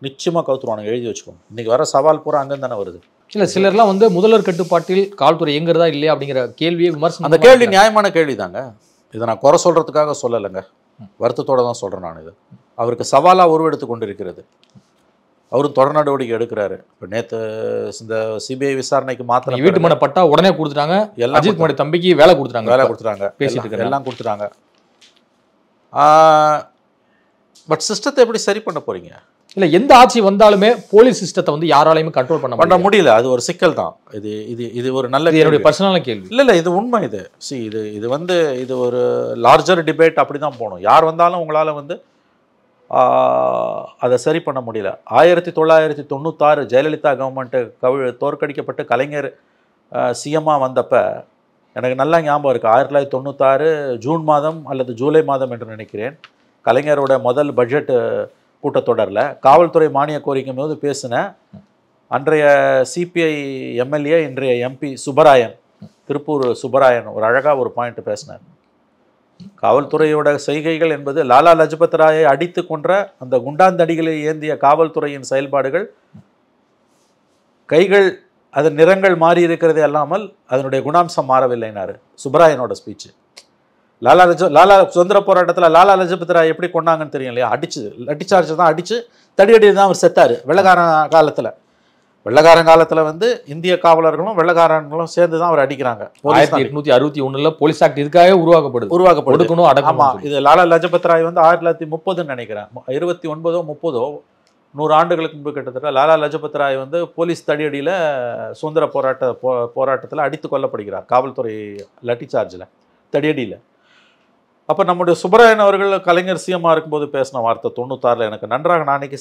நிச்சயமாக கவுத்துருவானுங்க, எழுதி வச்சுக்கோங்க. இன்றைக்கி வர சவால் பூரா அங்கேருந்து தானே வருது. இல்லை சிலர்லாம் வந்து முதல்வர் கட்டுப்பாட்டில் காவல்துறை இயங்குறதா இல்லையா அப்படிங்கிற கேள்வியை விமர்சனம். அந்த கேள்வி நியாயமான கேள்வி தாங்க, இதை நான் குறை சொல்கிறதுக்காக சொல்லலைங்க, வருத்தத்தோடு தான் சொல்கிறேன் நான். இது அவருக்கு சவாலாக உருவெடுத்து கொண்டு இருக்கிறது. அவரும் தொடர் நடவடிக்கை எடுக்கிறாரு. இப்போ நேற்று இந்த சிபிஐ விசாரணைக்கு மாத்திரம் வீட்டு மனை பட்டா உடனே கொடுத்துட்டாங்க, எல்லாம் அஜித் மோடி தம்பிக்கு வேலை கொடுத்துட்டாங்க பேசிட்டு எல்லாம் கொடுத்துட்டாங்க. பட் சிஸ்டத்தை எப்படி சரி பண்ண போறீங்க? இல்லை, எந்த ஆட்சி வந்தாலுமே போலீஸ் சிஸ்டத்தை வந்து யாராலையுமே கண்ட்ரோல் பண்ண முடியல. அது ஒரு சிக்கல் தான். இது ஒரு நல்ல என்னுடைய பர்சனலான கேள்வி. இல்லை இது உண்மை. இது வந்து இது ஒரு லார்ஜர் டிபேட் அப்படி தான் போகணும். யார் வந்தாலும் உங்களால் வந்து அதை சரி பண்ண முடியல. 1996 ஜெயலலிதா கவர்மெண்ட்டு தோற்கடிக்கப்பட்டு கலைஞர் சிஎம்மாக வந்தப்போ எனக்கு நல்லா ஞாபகம் இருக்குது. 1996 ஜூன் மாதம் அல்லது ஜூலை மாதம் என்று நினைக்கிறேன், கலைஞரோட முதல் பட்ஜெட் கூட்டத்தொடரில் காவல்துறை மானிய கோரிக்கை போது பேசினேன். அன்றைய சிபிஐ எம்எல்ஏ இன்றைய எம்பி சுப்பராயன், திருப்பூர் சுப்பராயன் ஒரு அழகாக ஒரு பாயிண்ட் பேசினார். காவல்துறையோட செய்கைகள் என்பது லாலா லஜபத் ராயை அடித்து கொன்ற அந்த குண்டாந்தடிகளை ஏந்திய காவல்துறையின் செயல்பாடுகள், கைகள் அதன் நிறங்கள் மாறி இருக்கிறதே அல்லாமல் அதனுடைய குணாம்சம் மாறவில்லைனாரு சுப்பராயனோட ஸ்பீச்சு. லாலா சுதந்திர போராட்டத்தில் லாலா லஜபத் ராய் எப்படி கொண்டாங்கன்னு தெரியும் இல்லையா? லட்டிச்சார்ஜ் தான் அடித்து தடியடி தான் அவர் செத்தார். வெள்ளக்காரன் காலத்தில் வந்து இந்திய காவலர்களும் வெள்ளக்காரங்களும் சேர்ந்து தான் அவர் அடிக்கிறாங்க. 1861 போலீஸ் ஆக்ட் இதுக்காக உருவாக்கப்படுது. ஆமாம், இது லாலா லஜபத் ராய் வந்து 1930 நினைக்கிறேன், 29 30 100 ஆண்டுகளுக்கு முன்பு கிட்டத்தட்ட லாலா லஜபத் ராய் வந்து போலீஸ் தடியடியில் சுதந்திர போராட்டத்தில் அடித்து கொல்லப்படுகிறார், காவல்துறை லட்டி சார்ஜில் தடியடியில். அப்போ நம்முடைய சுப்பராயன் அவர்கள் கலைஞர் சிஎம்மாக இருக்கும்போது பேசின வார்த்தை 96 எனக்கு நன்றாக, நான் இன்றைக்கி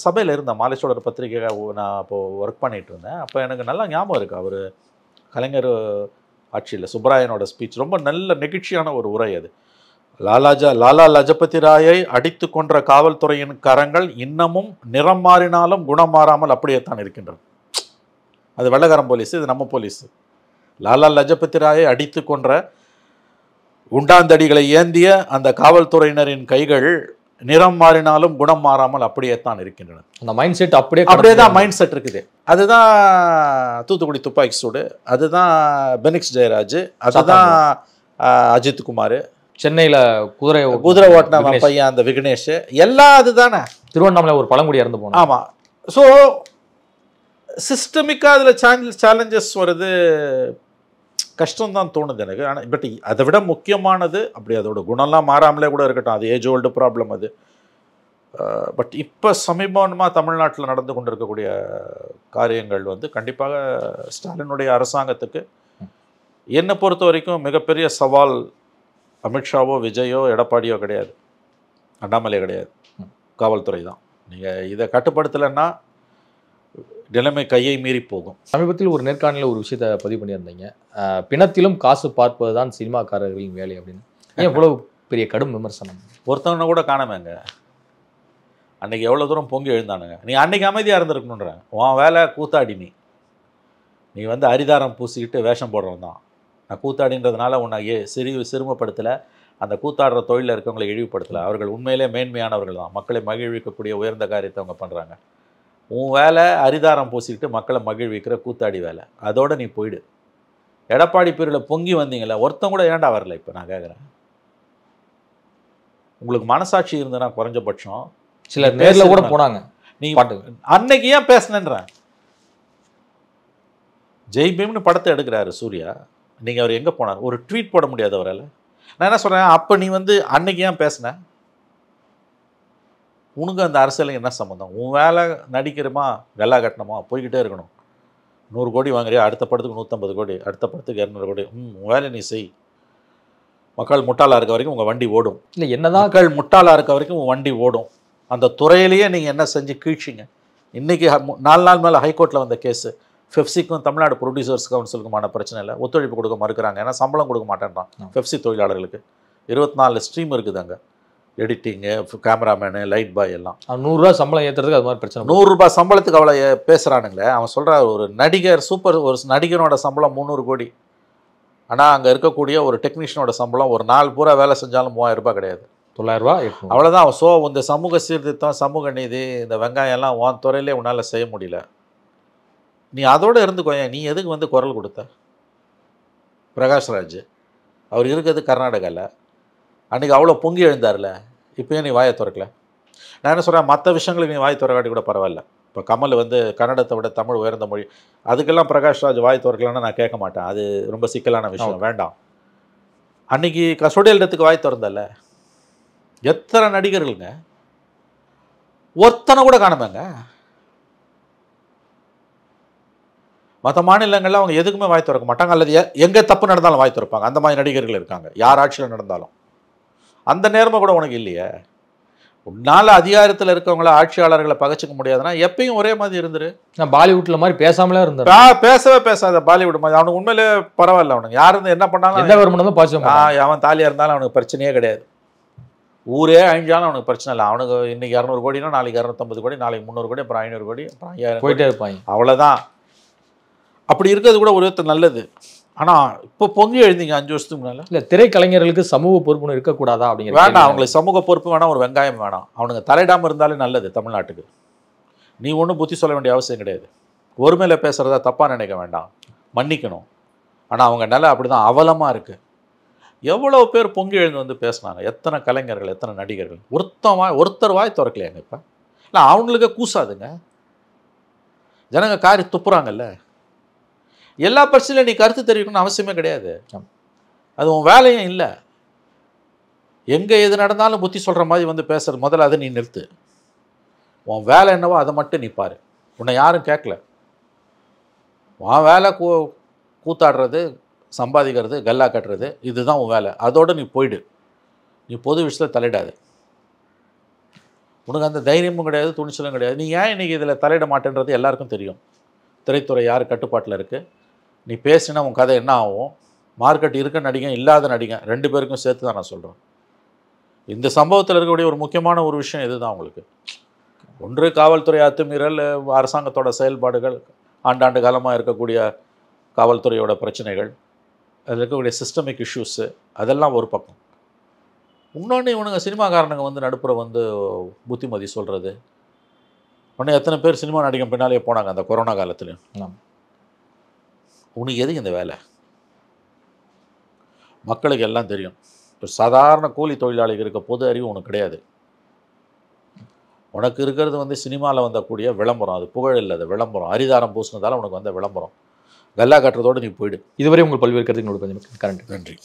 சபையில் இருந்தேன், மாலேஸ்வரர் பத்திரிகை நான் அப்போது ஒர்க் பண்ணிகிட்டு இருந்தேன். அப்போ எனக்கு நல்லா ஞாபகம் இருக்குது அவர் கலைஞர் ஆட்சியில் சுப்பராயனோட ஸ்பீச் ரொம்ப நல்ல நெகிழ்ச்சியான ஒரு உரை. அது லாலா லஜபதி ராயை அடித்து கொன்ற காவல்துறையின் கரங்கள் இன்னமும் நிறம் மாறினாலும் குணம் மாறாமல் அப்படியே தான் இருக்கின்றன. அது வெள்ளக்காரன் போலீஸ், இது நம்ம போலீஸ். லாலா லஜபதி ராயை அடித்து கொன்ற குண்டாந்தடிகளை ஏந்திய அந்த காவல்துறையினரின் கைகள் நிறம் மாறினாலும் குணம் மாறாமல் அப்படியே தான் இருக்கின்றன. அந்த மைண்ட் செட் அப்படியே தான் மைண்ட் செட் இருக்குது. அதுதான் தூத்துக்குடி துப்பாக்கி சூடு, அதுதான் பெனிக்ஸ் ஜெயராஜ், அதுதான் அஜித் குமார், சென்னையில் குதிரை ஓட்டின பையன் அந்த விக்னேஷ், எல்லாம் அதுதானே. திருவண்ணாமலை ஒரு பழங்குடி இறந்து போனோம். ஆமாம். ஸோ சிஸ்டமிக்காக அதில் சேலஞ்சஸ் வருது. கஷ்டம்தான் தோணுது எனக்கு. ஆனால் பட் அதை விட முக்கியமானது, அப்படி அதோட குணம்லாம் மாறாமலே கூட இருக்கட்டும், அது ஏஜ் ஓல்டு ப்ராப்ளம் அது. பட் இப்போ சமீபமாக தமிழ்நாட்டில் நடந்து கொண்டு இருக்கக்கூடிய காரியங்கள் வந்து கண்டிப்பாக ஸ்டாலினுடைய அரசாங்கத்துக்கு என்னை பொறுத்த வரைக்கும் மிகப்பெரிய சவால் அமித்ஷாவோ விஜயோ எடப்பாடியோ கிடையாது, அண்ணாமலை கிடையாது, காவல்துறை தான். நீங்கள் இதை கட்டுப்படுத்தலைன்னா நிலைமை கையை மீறி போகும். சமீபத்தில் ஒரு நேர்காணலில் ஒரு விஷயத்தை பதிவு பண்ணியிருந்தீங்க, பிணத்திலும் காசு பார்ப்பது தான் சினிமாக்காரர்களின் வேலை அப்படின்னு. ஏன் இவ்வளவு பெரிய கடும் விமர்சனம்? ஒருத்தவனை கூட காணாமங்க. அன்னைக்கு எவ்வளோ தூரம் பொங்கி எழுந்தானுங்க. நீ அன்னைக்கு அமைதியாக இருந்திருக்கணுன்ற. உன் வேலை கூத்தாடி. நீ வந்து அரிதாரம் பூசிக்கிட்டு வேஷம் போடுறவன் தான். நான் கூத்தாடின்றதுனால உன்னை சிறுமப்படுத்தலை, அந்த கூத்தாடுற தொழிலில் இருக்கவங்களை இழிவுபடுத்தலை. அவர்கள் உண்மையிலே மேன்மையானவர்கள் தான், மக்களை மகிழ்விக்கக்கூடிய உயர்ந்த காரியத்தை அவங்க பண்ணுறாங்க. உன் வேலை அரிதாரம் பூசிக்கிட்டு மக்களை மகிழ்விக்கிற கூத்தாடி வேலை. அதோடு நீ போயிடு. எடப்பாடி பேரில் பொங்கி வந்தீங்களே, ஒருத்தன் கூட ஏன்டா வரல? இப்போ நான் கேட்குறேன், உங்களுக்கு மனசாட்சி இருந்ததுன்னா குறைஞ்சபட்சம் சிலர் நேரில் கூட போனாங்க. நீ அன்னைக்கு ஏன் பேசினேன்றேன். ஜெய் பீம்னு படத்தை எடுக்கிறாரு சூர்யா, நீங்கள் அவர் எங்கே போனார்? ஒரு ட்வீட் போட முடியாது அவரால். நான் என்ன சொல்கிறேன், அப்போ நீ வந்து அன்னைக்கு ஏன் பேசின? உனக்கு அந்த அரசியலுக்கு என்ன சம்மந்தம்? உன் வேலை நடிக்கிறமா, வெள்ளா கட்டணமா, போய்கிட்டே இருக்கணும். 100 கோடி வாங்குறியா, அடுத்த படத்துக்கு 150 கோடி, அடுத்த படத்துக்கு 200 கோடி. உன் வேலை நீ செய். மக்கள் முட்டாளாக இருக்க வரைக்கும் உங்கள் வண்டி ஓடும். இல்லை என்னதான் மக்கள் முட்டாளாக இருக்க வரைக்கும் உன் வண்டி ஓடும். அந்த துறையிலேயே நீங்கள் என்ன செஞ்சு கீழ்ச்சிங்க. இன்றைக்கி 4 நாள் மேலே ஹைகோர்ட்டில் வந்த கேஸு, பெப்சிக்கும் தமிழ்நாடு ப்ரொடியூசர்ஸ் கவுன்சிலுக்குமான பிரச்சனை இல்லை, ஒத்துழைப்பு கொடுக்க மறுக்கிறாங்க. ஏன்னா சம்பளம் கொடுக்க மாட்டேன்றான் பெப்சி தொழிலாளர்களுக்கு. 24 ஸ்ட்ரீம் இருக்குது அங்கே, எடிட்டிங்கு, கேமராமேனு, லைட் பாய் எல்லாம். 100 ரூபா சம்பளம் ஏற்றுறதுக்கு அது மாதிரி பிரச்சனை. 100 ரூபாய் சம்பளத்துக்கு அவ்வளோ பேசுகிறானுங்களே. அவன் சொல்கிற ஒரு நடிகர், ஒரு நடிகனோட சம்பளம் 300 கோடி. ஆனால் அங்கே இருக்கக்கூடிய ஒரு டெக்னீஷியனோட சம்பளம் ஒரு நாள் பூரா வேலை செஞ்சாலும் 3000 ரூபாய் கிடையாது, 900 ரூபா. அவ்வளோதான். இந்த சமூக சீர்திருத்தம், சமூக நீதி, இந்த வெங்காயம் எல்லாம் உன் துறையிலே உன்னால் செய்ய முடியல. நீ அதோடு இருந்துக்கோய. நீ எதுக்கு வந்து குரல் கொடுத்த? பிரகாஷ்ராஜ் அவர் இருக்கிறது கர்நாடகாவில், அன்றைக்கி அவ்வளோ பொங்கி எழுந்தார்ல, இப்போயே நீ வாயை திறக்கல. நான் என்ன சொல்கிறேன், மற்ற விஷயங்களுக்கு நீ வாய் திறக்காட்டி கூட பரவாயில்ல. இப்போ கமல் வந்து கன்னடத்தை விட தமிழ் உயர்ந்த மொழி, அதுக்கெல்லாம் பிரகாஷ்ராஜ் வாய் திறக்கலன்னா நான் கேட்க மாட்டேன். அது ரொம்ப சிக்கலான விஷயம், வேண்டாம். அன்றைக்கி கஸ்டோடியல் வாய் திறந்தல்ல, எத்தனை நடிகர்களுங்க, ஒருத்தனை கூட காணுமேங்க. மற்ற மாநிலங்களில் அவங்க எதுக்குமே வாய் திறக்க மாட்டாங்க, அல்லது எங்கே தப்பு நடந்தாலும் வாய் திறப்பாங்க. அந்த மாதிரி நடிகர்கள் இருக்காங்க, யார் ஆட்சியில் நடந்தாலும். அந்த நேர்மை கூட உனக்கு இல்லையே. உன்னால் அதிகாரத்தில் இருக்கவங்கள, ஆட்சியாளர்களை பகச்சிக்க முடியாதுன்னா எப்பயும் ஒரே மாதிரி இருந்துரு. நான் பாலிவுட்டில் மாதிரி பேசாமலே இருந்தேன். பேசவே பேசாத பாலிவுட் மாதிரி. அவனுக்கு உண்மையிலே பரவாயில்ல. அவனுக்கு யார் இருந்து என்ன பண்ணாலும், எந்த கவர்மெண்ட் பாய்ச்சோம், அவன் தாலியாக இருந்தாலும் அவனுக்கு பிரச்சனையே கிடையாது. ஊரே அழிஞ்சாலும் அவனுக்கு பிரச்சனை இல்லை. அவனுக்கு இன்னைக்கு 200 கோடினா நாளைக்கு 250 கோடி, நாளைக்கு 300 கோடி, அப்புறம் 500 கோடி, அப்புறம் 5000 போயிட்டே இருப்பாங்க. அவ்வளோதான். அப்படி இருக்கிறது கூட ஒரு விதத்தில் நல்லது. ஆனால் இப்போ பொங்கி எழுந்தீங்க 5 வருஷத்துக்கு முன்னால். இல்லை, திரைக்கலைஞர்களுக்கு சமூக பொறுப்புன்னு இருக்கக்கூடாதா அப்படிங்கிற? வேண்டாம், அவங்களுக்கு சமூக பொறுப்பு வேணாம், ஒரு வெங்காயம் வேணாம். அவனுங்க தலையிடாமல் இருந்தாலே நல்லது தமிழ்நாட்டுக்கு. நீ ஒன்றும் புத்தி சொல்ல வேண்டிய அவசியம் கிடையாது. ஒருமையில பேசுகிறதா தப்பாக நினைக்க வேண்டாம், மன்னிக்கணும். ஆனால் அவங்க நிலை அப்படி தான் அவலமாக இருக்குது. எவ்வளோ பேர் பொங்கி எழுந்து வந்து பேசினாங்க, எத்தனை கலைஞர்கள், எத்தனை நடிகர்கள். ஒருத்தர் வாய் திறக்கலையாங்க. இப்போ இல்லை, அவங்களுக்கு கூசாதுங்க. ஜனங்க காரி துப்புறாங்கல்ல. எல்லா பிரச்சனையும் நீ கருத்து தெரிவிக்கணும்னு அவசியமே கிடையாது, அது உன் வேலையும் இல்லை. எங்கே எது நடந்தாலும் புத்தி சொல்கிற மாதிரி வந்து பேசுறது, முதல்ல அதை நீ நிறுத்து. உன் வேலை என்னவோ அதை மட்டும் நீ பாரு. உன்னை யாரும் கேட்கல. உன் வேலை கூத்தாடுறது, சம்பாதிக்கிறது, கல்லா கட்டுறது, இதுதான் உன் வேலை. அதோடு நீ போயிடு. நீ பொது விஷயத்தில் தலையிடாது. உனக்கு அந்த தைரியமும் கிடையாது, துணிச்சலும் கிடையாது. நீ ஏன் இன்றைக்கி இதில் தலையிட மாட்டேன்றது எல்லாருக்கும் தெரியும். திரைத்துறை யார் கட்டுப்பாட்டில் இருக்குது. நீ பேசினா உன் கதை என்ன ஆகும்? மார்க்கெட் இருக்க நடிகன், இல்லாத நடிகன், 2 பேருக்கும் சேர்த்து தான் நான் சொல்கிறேன். இந்த சம்பவத்தில் இருக்கக்கூடிய ஒரு முக்கியமான ஒரு விஷயம் இதுதான் உங்களுக்கு. ஒன்று, காவல்துறை அத்துமீறல், அரசாங்கத்தோட செயல்பாடுகள், ஆண்டாண்டு காலமாக இருக்கக்கூடிய காவல்துறையோட பிரச்சனைகள், அதில் இருக்கக்கூடிய சிஸ்டமிக் இஷ்யூஸு, அதெல்லாம் ஒரு பக்கம். இன்னொன்று, இவனுங்க சினிமாக்காரனுங்க வந்து நடுப்புற வந்து புத்திமதி சொல்கிறது. உடனே எத்தனை பேர் சினிமா நடிகன் பின்னாலே போனாங்க அந்த கொரோனா காலத்துலையும். உனக்கு எதுக்கு இந்த வேலை? மக்களுக்கு எல்லாம் தெரியும். இப்போ சாதாரண கூலி தொழிலாளிகள் இருக்க பொது அறிவு உனக்கு கிடையாது. உனக்கு இருக்கிறது வந்து சினிமாவில் வந்தக்கூடிய விளம்பரம். அது புகழ் இல்லை, அது விளம்பரம். அரிதாரம் பூசினதால் உனக்கு வந்த விளம்பரம். கல்லா காட்டுறதோடு நீ போயிடு. இதுவரை உங்கள் பல்வேறு கருத்துக்களோட கரண்ட் நன்றி.